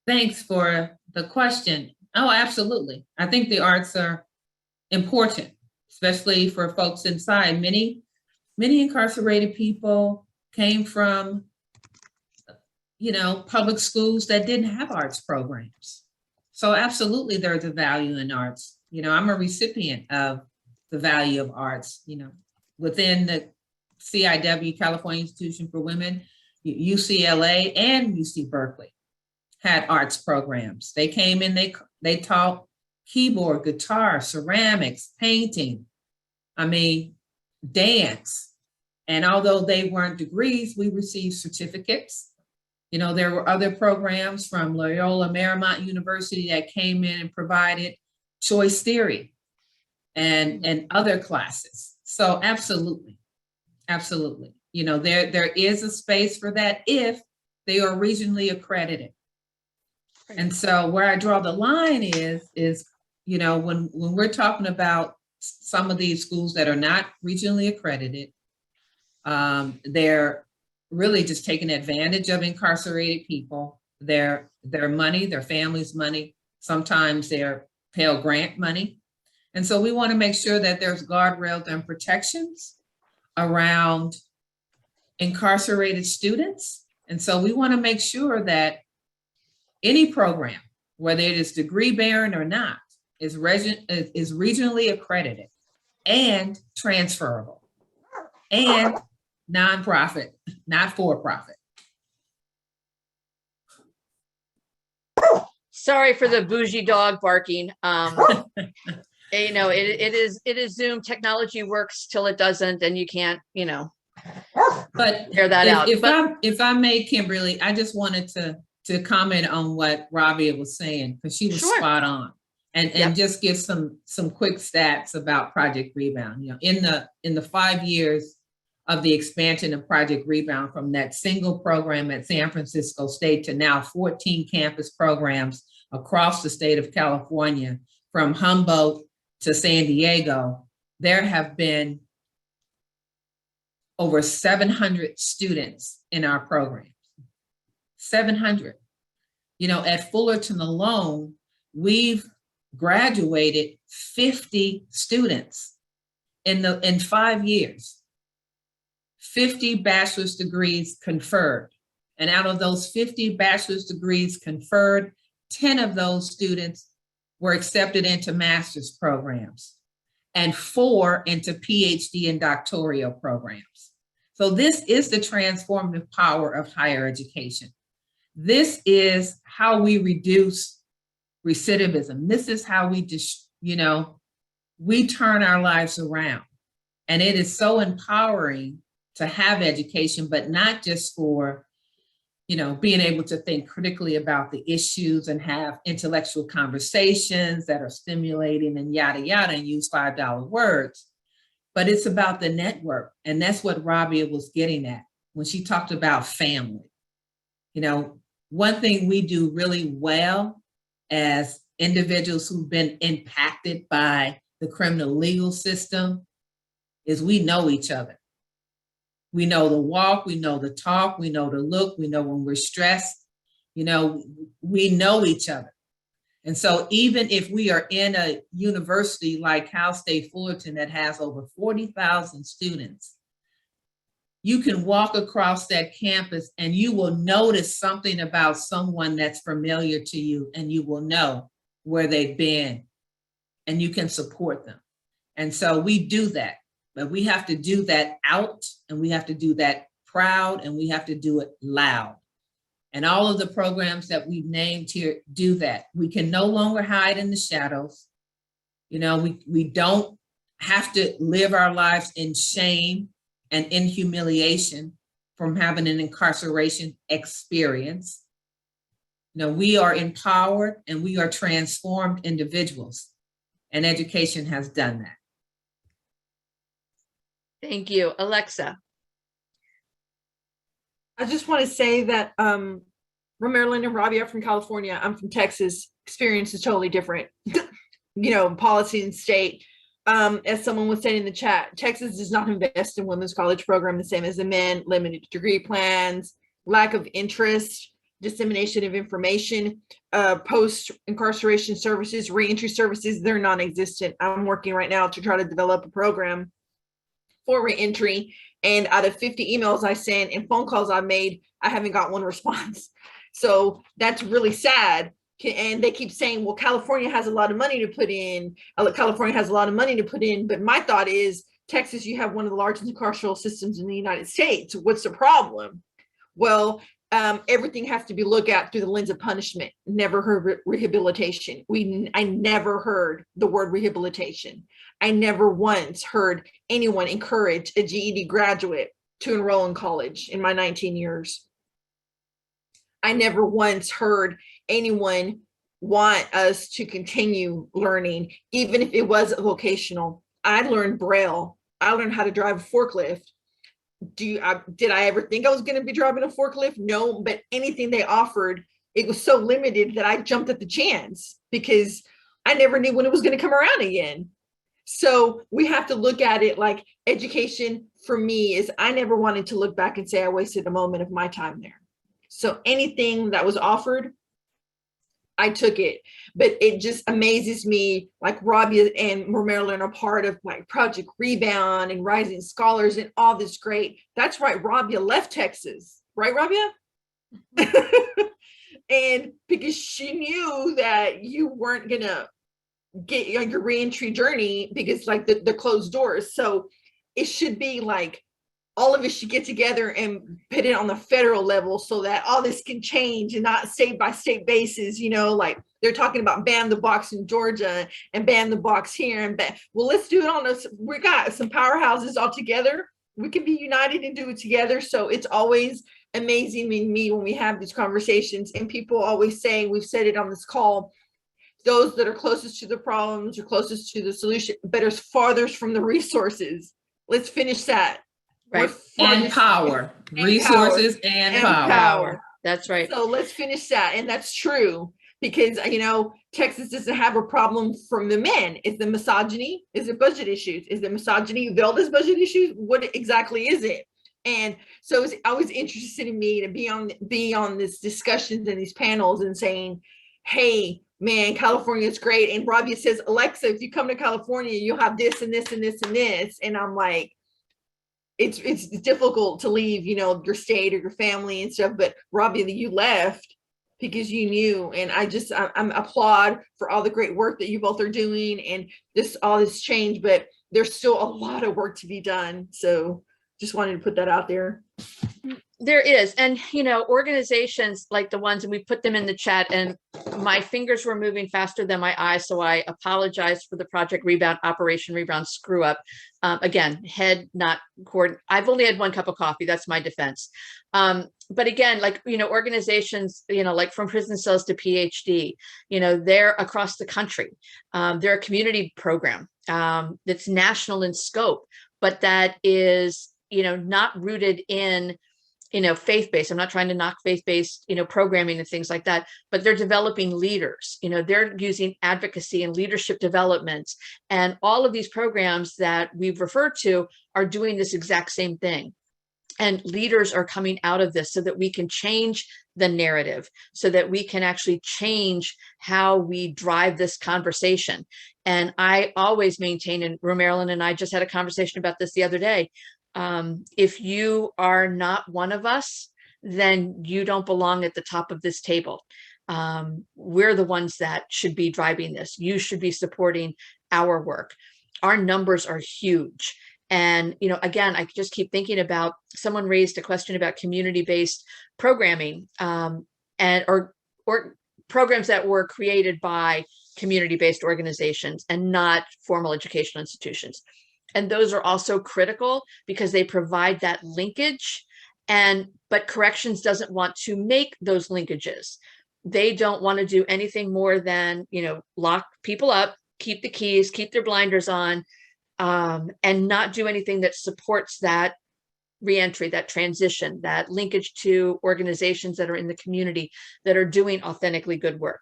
Thanks for the question. Oh, absolutely. I think the arts are important, especially for folks inside. Many incarcerated people came from, public schools that didn't have arts programs. So absolutely there's a value in arts. I'm a recipient of the value of arts, within the CIW, California Institution for Women, UCLA and UC Berkeley had arts programs. They came in, they taught keyboard, guitar, ceramics, painting, dance. And although they weren't degrees, we received certificates. There were other programs from Loyola Marymount University that came in and provided choice theory and other classes. So absolutely. There is a space for that if they are regionally accredited. And so where I draw the line is, you know, when we're talking about some of these schools that are not regionally accredited, they're really just taking advantage of incarcerated people, their money, their family's money. Sometimes they're Pell Grant money. And so we want to make sure that there's guardrails and protections around incarcerated students. And so we want to make sure that any program, whether it is degree bearing or not, is regionally accredited and transferable and nonprofit, not for profit. Sorry for the bougie dog barking. You know, it is Zoom. Technology works till it doesn't, and you can't, you know, but tear that out. If I may, Kimberly, I just wanted to comment on what Rabia was saying, because she was spot on, and just give some quick stats about Project Rebound. You know, in the 5 years of the expansion of Project Rebound, from that single program at San Francisco State to now 14 campus programs across the state of California, from Humboldt to San Diego, there have been over 700 students in our programs. 700. You know, at Fullerton alone, we've graduated 50 students in 5 years. 50 bachelor's degrees conferred. And out of those 50 bachelor's degrees conferred, 10 of those students were accepted into master's programs and 4 into PhD and doctoral programs. So this is the transformative power of higher education. This is how we reduce recidivism. This is how we just, you know, we turn our lives around. And it is so empowering to have education, but not just for, you know, being able to think critically about the issues and have intellectual conversations that are stimulating and yada, yada, and use $5 words, but it's about the network. And that's what Rabia was getting at when she talked about family. You know, one thing we do really well as individuals who've been impacted by the criminal legal system is we know each other. We know the walk, we know the talk, we know the look, we know when we're stressed, you know, we know each other. And so even if we are in a university like Cal State Fullerton that has over 40,000 students, you can walk across that campus and you will notice something about someone that's familiar to you, and you will know where they've been and you can support them. And so we do that. But we have to do that out, and we have to do that proud, and we have to do it loud. And all of the programs that we've named here do that. We can no longer hide in the shadows. You know, we don't have to live our lives in shame and in humiliation from having an incarceration experience. You know, we are empowered and we are transformed individuals, and education has done that. Thank you. Alexa. I just want to say that Marilyn and Rabia from California. I'm from Texas. Experience is totally different. You know, policy and state. As someone was saying in the chat, Texas does not invest in women's college program the same as the men. Limited degree plans, lack of interest, dissemination of information, post-incarceration services, reentry services, they're non-existent. I'm working right now to try to develop a program for reentry, and out of 50 emails I sent and phone calls I made, I haven't got one response. So that's really sad. And they keep saying, well, California has a lot of money to put in. California has a lot of money to put in. But my thought is, Texas, you have one of the largest carceral systems in the United States. What's the problem? Well, everything has to be looked at through the lens of punishment. Never heard rehabilitation. I never heard the word rehabilitation. I never once heard anyone encourage a GED graduate to enroll in college in my 19 years. I never once heard anyone want us to continue learning, even if it was vocational. I learned Braille. I learned how to drive a forklift. Did I ever think I was going to be driving a forklift? No, but anything they offered it was so limited that I jumped at the chance because I never knew when it was going to come around again. So we have to look at it like education for me is I never wanted to look back and say I wasted a moment of my time there. So anything that was offered, I took it. But it just amazes me, like Rabia and Marilyn are part of like Project Rebound and Rising Scholars and all this great. That's right, Rabia left Texas, right, Rabia? And because she knew that you weren't gonna get on your reentry journey because like the closed doors. So it should be like all of us should get together and put it on the federal level so that all this can change and not state by state basis, you know, like they're talking about ban the box in Georgia and ban the box here and well, let's do it on us. We got some powerhouses all together. We can be united and do it together. So it's always amazing to me when we have these conversations and people always say, we've said it on this call, those that are closest to the problems or closest to the solution, but are farthest from the resources. Let's finish that. Right. And power, resources and power. That's right. So let's finish that. And that's true because, you know, Texas doesn't have a problem from the men. Is the misogyny? Is it budget issues? Is the misogyny veiled as budget issues? What exactly is it? And so it's always interested in me to be on this discussions and these panels and saying, hey, man, California is great. And Rabia says, Alexa, if you come to California, you'll have this and this and this and this. And I'm like, it's difficult to leave, you know, your state or your family and stuff. But Rabia, you left because you knew. And I'm applaud for all the great work that you both are doing and all this change. But there's still a lot of work to be done. So just wanted to put that out there. There is. And, you know, organizations like the ones, and we put them in the chat, and my fingers were moving faster than my eyes. So I apologize for the Project Rebound, Operation Rebound screw up. Again, head not coordinated. I've only had one cup of coffee. That's my defense. But again, like, you know, organizations, you know, like from prison cells to PhD, you know, they're across the country. They're a community program that's national in scope, but that is, you know, not rooted in, you know, faith-based. I'm not trying to knock faith-based, you know, programming and things like that, but they're developing leaders. You know, they're using advocacy and leadership development, and all of these programs that we've referred to are doing this exact same thing. And leaders are coming out of this so that we can change the narrative, so that we can actually change how we drive this conversation. And I always maintain, and Marilyn and I just had a conversation about this the other day, if you are not one of us, then you don't belong at the top of this table. We're the ones that should be driving this. You should be supporting our work. Our numbers are huge. And, you know, again, I just keep thinking about, someone raised a question about community-based programming or programs that were created by community-based organizations and not formal educational institutions. And those are also critical because they provide that linkage. But corrections doesn't want to make those linkages. They don't want to do anything more than, you know, lock people up, keep the keys, keep their blinders on, and not do anything that supports that reentry, that transition, that linkage to organizations that are in the community that are doing authentically good work.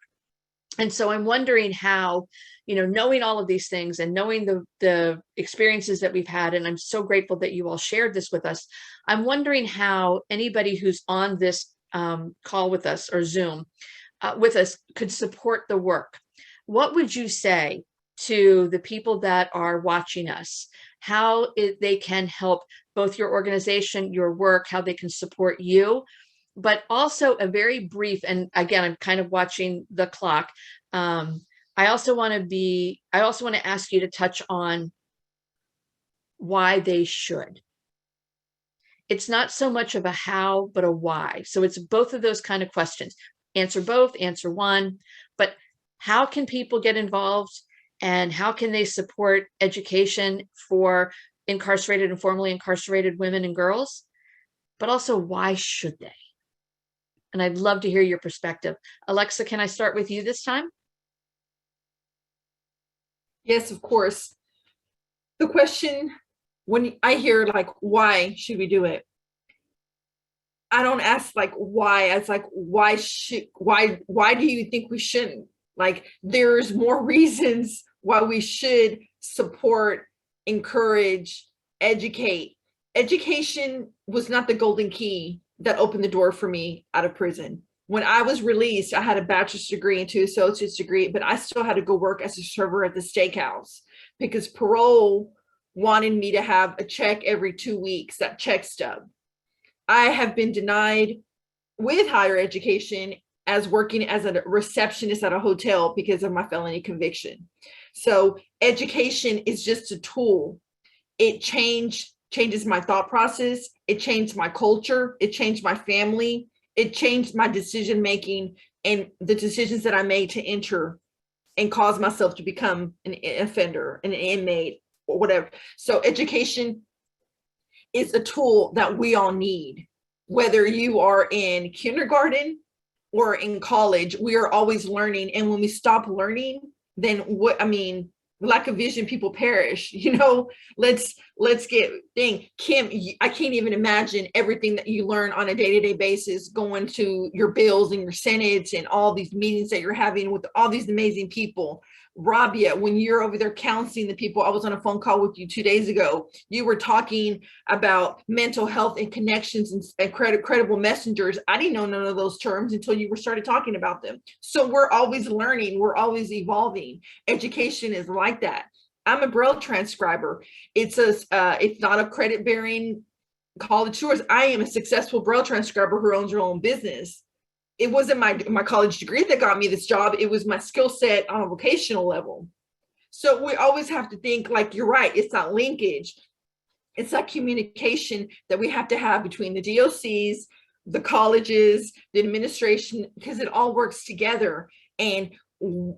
And so I'm wondering how, you know, knowing all of these things and knowing the experiences that we've had, and I'm so grateful that you all shared this with us, I'm wondering how anybody who's on this call with us or Zoom with us could support the work. What would you say to the people that are watching us, how they can help both your organization, your work, how they can support you, but also a very brief, and again, I'm kind of watching the clock. I also want to ask you to touch on why they should. It's not so much of a how, but a why. So it's both of those kind of questions. Answer both, answer one, but how can people get involved and how can they support education for incarcerated and formerly incarcerated women and girls? But also, why should they? And I'd love to hear your perspective. Alexa, can I start with you this time? Yes, of course. The question, when I hear like, why should we do it? I don't ask like why. It's like, why do you think we shouldn't? Like, there's more reasons why we should support, encourage, educate. Education was not the golden key that opened the door for me out of prison. When I was released, I had a bachelor's degree and 2 associate's degree, but I still had to go work as a server at the steakhouse because parole wanted me to have a check every 2 weeks, that check stub. I have been denied with higher education as working as a receptionist at a hotel because of my felony conviction. So education is just a tool. It changes my thought process. It changed my culture. It changed my family. It changed my decision making and the decisions that I made to enter and cause myself to become an offender, an inmate, or whatever. So education is a tool that we all need. Whether you are in kindergarten or in college, we are always learning. And when we stop learning, then lack of vision, people perish. Let's get thing. Kim, I can't even imagine everything that you learn on a day-to-day basis, going to your bills and your senates and all these meetings that you're having with all these amazing people. Rabia, when you're over there counseling the people, I was on a phone call with you 2 days ago. You were talking about mental health and connections and credible messengers. I didn't know none of those terms until you started talking about them. So we're always learning. We're always evolving. Education is like that. I'm a Braille transcriber. It's not a credit bearing college course. I am a successful Braille transcriber who owns her own business. It wasn't my college degree that got me this job. It was my skill set on a vocational level. So we always have to think, like, you're right. It's that linkage. It's that communication that we have to have between the DOCs, the colleges, the administration, because it all works together. And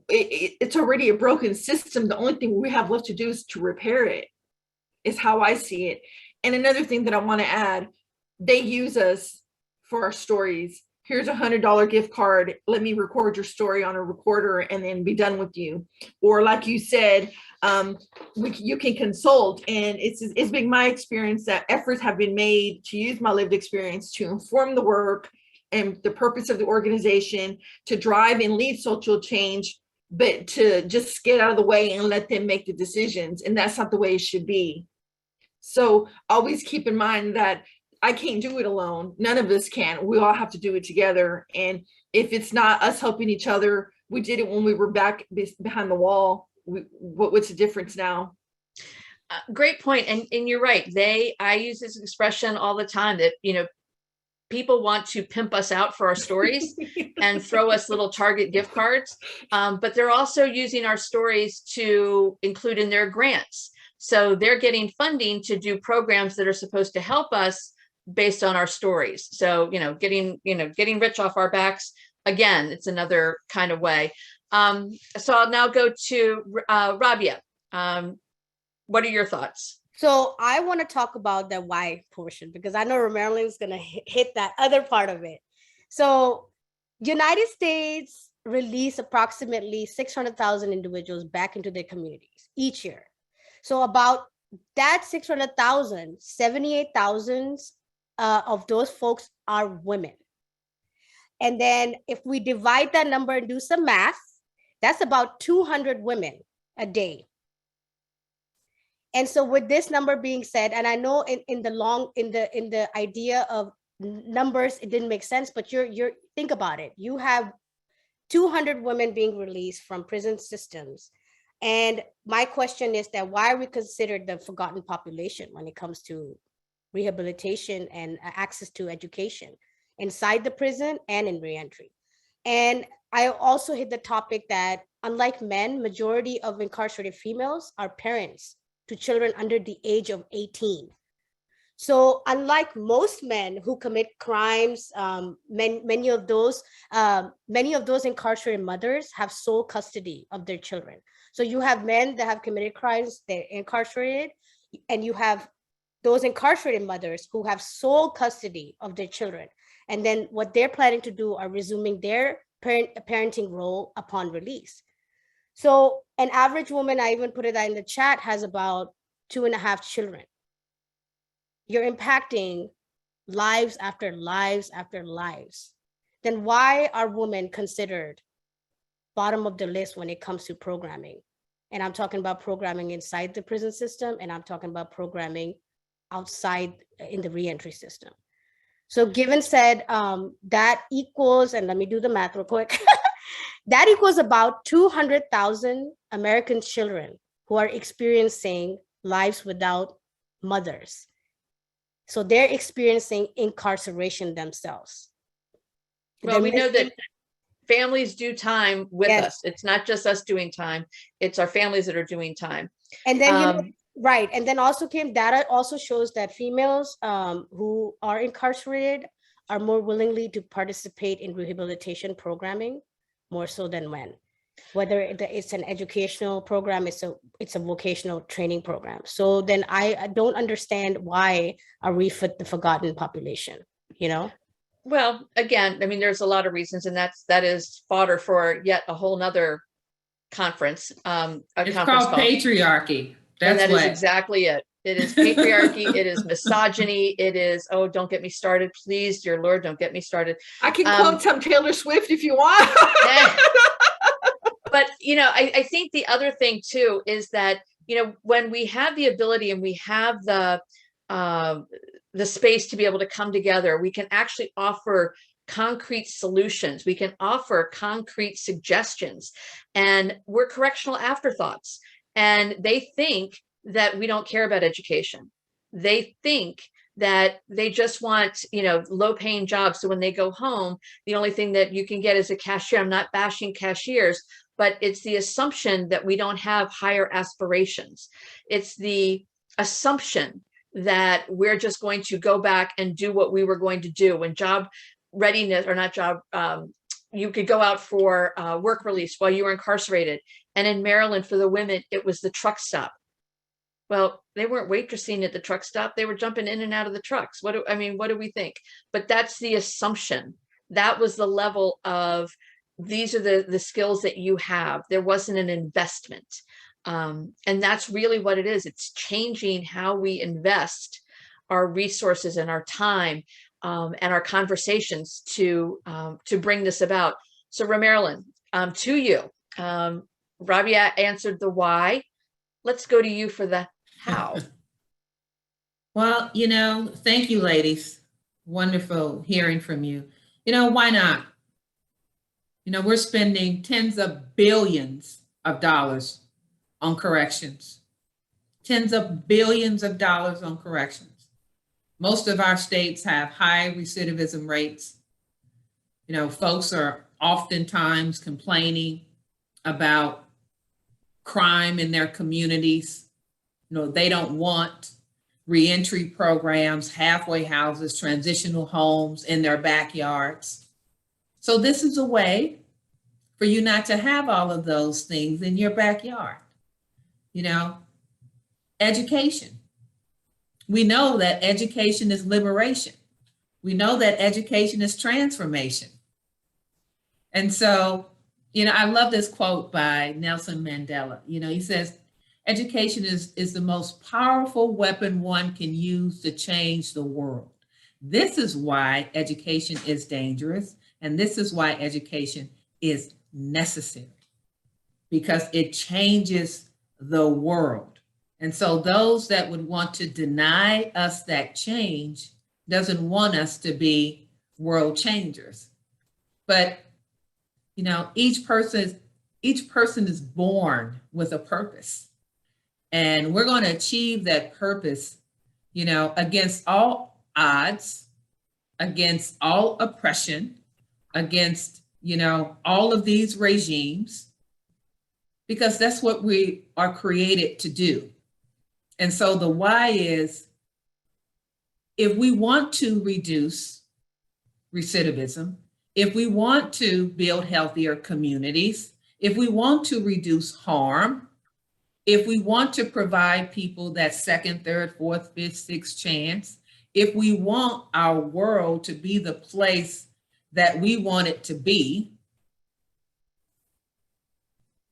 it's already a broken system. The only thing we have left to do is to repair it, is how I see it. And another thing that I want to add, they use us for our stories. Here's $100 gift card. Let me record your story on a recorder and then be done with you. Or like you said, you can consult. And it's been my experience that efforts have been made to use my lived experience to inform the work and the purpose of the organization, to drive and lead social change, but to just get out of the way and let them make the decisions. And that's not the way it should be. So always keep in mind that I can't do it alone. None of us can. We all have to do it together. And if it's not us helping each other, we did it when we were back behind the wall. What's the difference now? Great point. And you're right. I use this expression all the time that, people want to pimp us out for our stories and throw us little Target gift cards. But they're also using our stories to include in their grants. So they're getting funding to do programs that are supposed to help us based on our stories. So, getting rich off our backs. Again, it's another kind of way. So I'll now go to Rabia. What are your thoughts? So I want to talk about the why portion, because I know Marilyn's going to hit that other part of it. So United States release approximately 600,000 individuals back into their communities each year. So about that 600,000, 78,000 of those folks are women. And then if we divide that number and do some math, that's about 200 women a day. And so with this number being said, and I know in the idea of numbers, it didn't make sense, but you're think about it. You have 200 women being released from prison systems. And my question is that why are we considered the forgotten population when it comes to rehabilitation and access to education inside the prison and in reentry? And I also hit the topic that unlike men, majority of incarcerated females are parents to children under the age of 18. So unlike most men who commit crimes, many of those incarcerated mothers have sole custody of their children. So you have men that have committed crimes, they're incarcerated, and you have those incarcerated mothers who have sole custody of their children. And then what they're planning to do are resuming their parenting role upon release. So an average woman, I even put it in the chat, has about 2.5 children. You're impacting lives after lives after lives, then why are women considered bottom of the list when it comes to programming? And I'm talking about programming inside the prison system, and I'm talking about programming outside in the reentry system. So given said, that equals, and let me do the math real quick, that equals about 200,000 American children who are experiencing lives without mothers. So they're experiencing incarceration themselves. Well, we know missing- that families do time with Yes. us. It's not just us doing time. It's our families that are doing time. And then, you know, Um, right. And then also came data also shows that females who are incarcerated are more willingly to participate in rehabilitation programming more so than men. Whether it's an educational program, it's a vocational training program. So then I don't understand why are we the forgotten population, you know? Well, again, I mean, there's a lot of reasons, and that is fodder for yet a whole nother conference. A It's conference called call. patriarchy. And That's that is what. exactly it. It is patriarchy. It is misogyny. It is, oh, don't get me started, please, dear Lord, don't get me started. I can quote some Taylor Swift if you want. But, you know, I think the other thing too is that, you know, when we have the ability and we have the space to be able to come together, we can actually offer concrete solutions. We can offer concrete suggestions, and we're correctional afterthoughts. And they think that we don't care about education. They think that they just want, you know, low paying jobs. So when they go home, the only thing that you can get is a cashier. I'm not bashing cashiers, but it's the assumption that we don't have higher aspirations. It's the assumption that we're just going to go back and do what we were going to do when job readiness, or not job, you could go out for work release while you were incarcerated. And in Maryland, for the women, it was the truck stop. Well, they weren't waitressing at the truck stop. They were jumping in and out of the trucks. What do we think? But that's the assumption. That was the level of, these are the skills that you have. There wasn't an investment. And that's really what it is. It's changing how we invest our resources and our time and our conversations to bring this about. So Marilyn, to you, Rabia answered the why. Let's go to you for the how. Well, you know, thank you, ladies. Wonderful hearing from you. You know, why not? You know, we're spending tens of billions of dollars on corrections, tens of billions of dollars on corrections. Most of our states have high recidivism rates. You know, folks are oftentimes complaining about crime in their communities. You know, they don't want reentry programs, halfway houses, transitional homes in their backyards. So this is a way for you not to have all of those things in your backyard. You know, education. We know that education is liberation. We know that education is transformation. And so, you know, I love this quote by Nelson Mandela. You know, he says, education is the most powerful weapon one can use to change the world. This is why education is dangerous. And this is why education is necessary, because it changes the world. And so those that would want to deny us that change doesn't want us to be world changers. But, you know, each person is born with a purpose. And we're going to achieve that purpose, you know, against all odds, against all oppression, against, you know, all of these regimes, because that's what we are created to do. And so the why is, if we want to reduce recidivism, if we want to build healthier communities, if we want to reduce harm, if we want to provide people that second, third, fourth, fifth, sixth chance, if we want our world to be the place that we want it to be,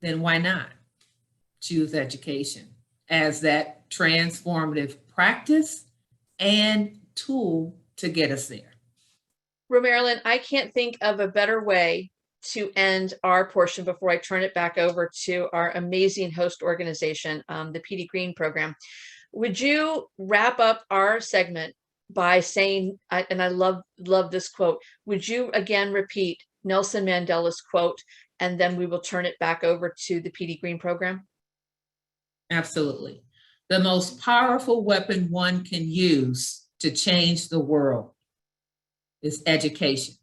then why not choose education as that transformative practice and tool to get us there. Marilyn, I can't think of a better way to end our portion before I turn it back over to our amazing host organization, the PD Green program. Would you wrap up our segment by saying, and I love this quote, would you again repeat Nelson Mandela's quote, and then we will turn it back over to the PD Green program? Absolutely. The most powerful weapon one can use to change the world is education.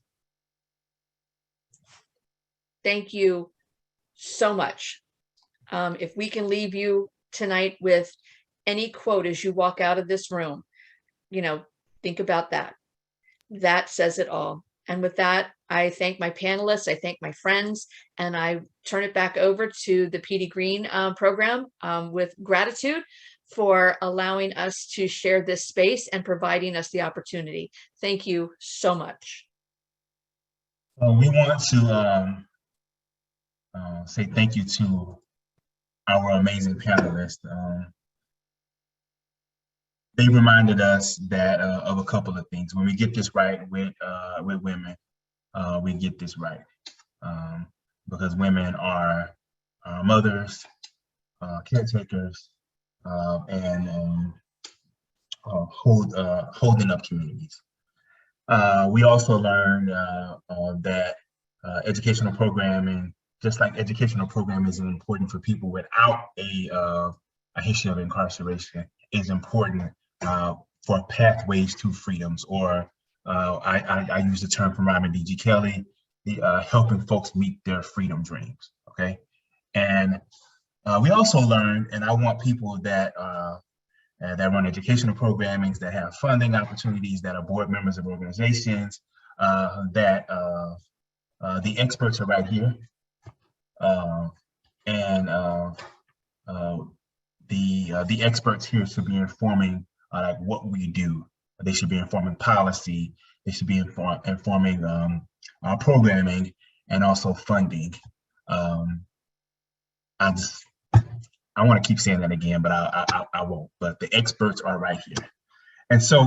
Thank you so much. If we can leave you tonight with any quote as you walk out of this room, think about that. That says it all. And with that, I thank my panelists, I thank my friends, and I turn it back over to the PD Green program with gratitude for allowing us to share this space and providing us the opportunity. Thank you so much. We want to say thank you to our amazing panelists. They reminded us that of a couple of things. When we get this right with women, we get this right because women are mothers, caretakers, and holding up communities. We also learned that educational programming, just like educational programming is important for people without a history of incarceration, is important for pathways to freedoms, or I use the term from Robin D.G. Kelly, helping folks meet their freedom dreams, okay? And we also learned, and I want people that run educational programming, that have funding opportunities, that are board members of organizations, that the experts are right here. The experts here should be informing what we do. They should be informing policy. They should be informing programming and also funding. I want to keep saying that again, but I won't. But the experts are right here. And so,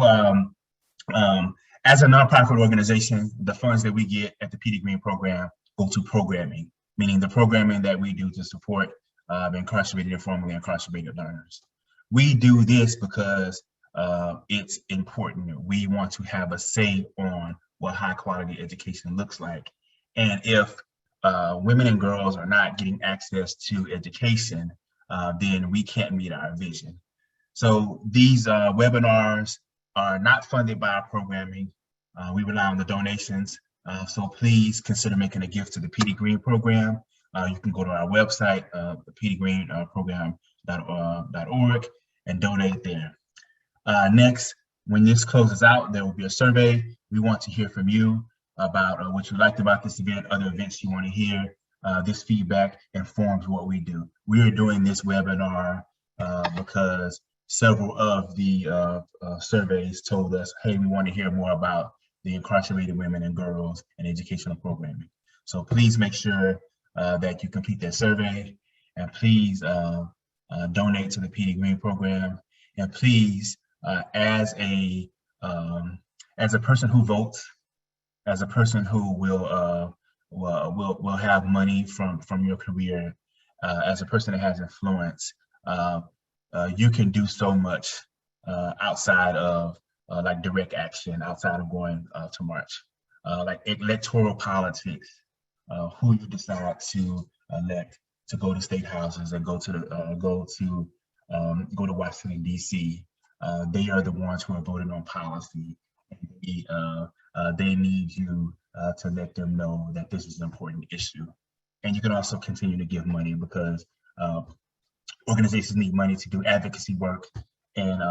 as a nonprofit organization, the funds that we get at the PD Green program go to programming, meaning the programming that we do to support incarcerated and formerly incarcerated learners. We do this because it's important. We want to have a say on what high quality education looks like. And if women and girls are not getting access to education, then we can't meet our vision. So these webinars are not funded by our programming. We rely on the donations. So please consider making a gift to the PD Green program. You can go to our website, pdgreenprogram.org, and donate there. Next, when this closes out, there will be a survey. We want to hear from you about what you liked about this event, other events you want to hear. This feedback informs what we do. We are doing this webinar because several of the surveys told us, hey, we want to hear more about the incarcerated women and girls and educational programming. So please make sure that you complete that survey, and please donate to the PD Green program. And please, as a person who votes, as a person who will have money from your career, as a person that has influence, you can do so much outside of like direct action, outside of going to march, like electoral politics. Who you decide to elect to go to state houses and go to Washington D.C. They are the ones who are voting on policy. They need you to let them know that this is an important issue. And you can also continue to give money because organizations need money to do advocacy work, and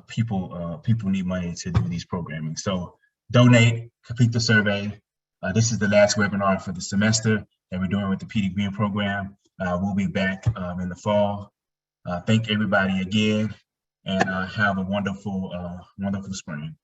people need money to do these programming. So donate, complete the survey. This is the last webinar for the semester that we're doing with the PD Green program. We'll be back in the fall. Thank everybody again, and have a wonderful spring.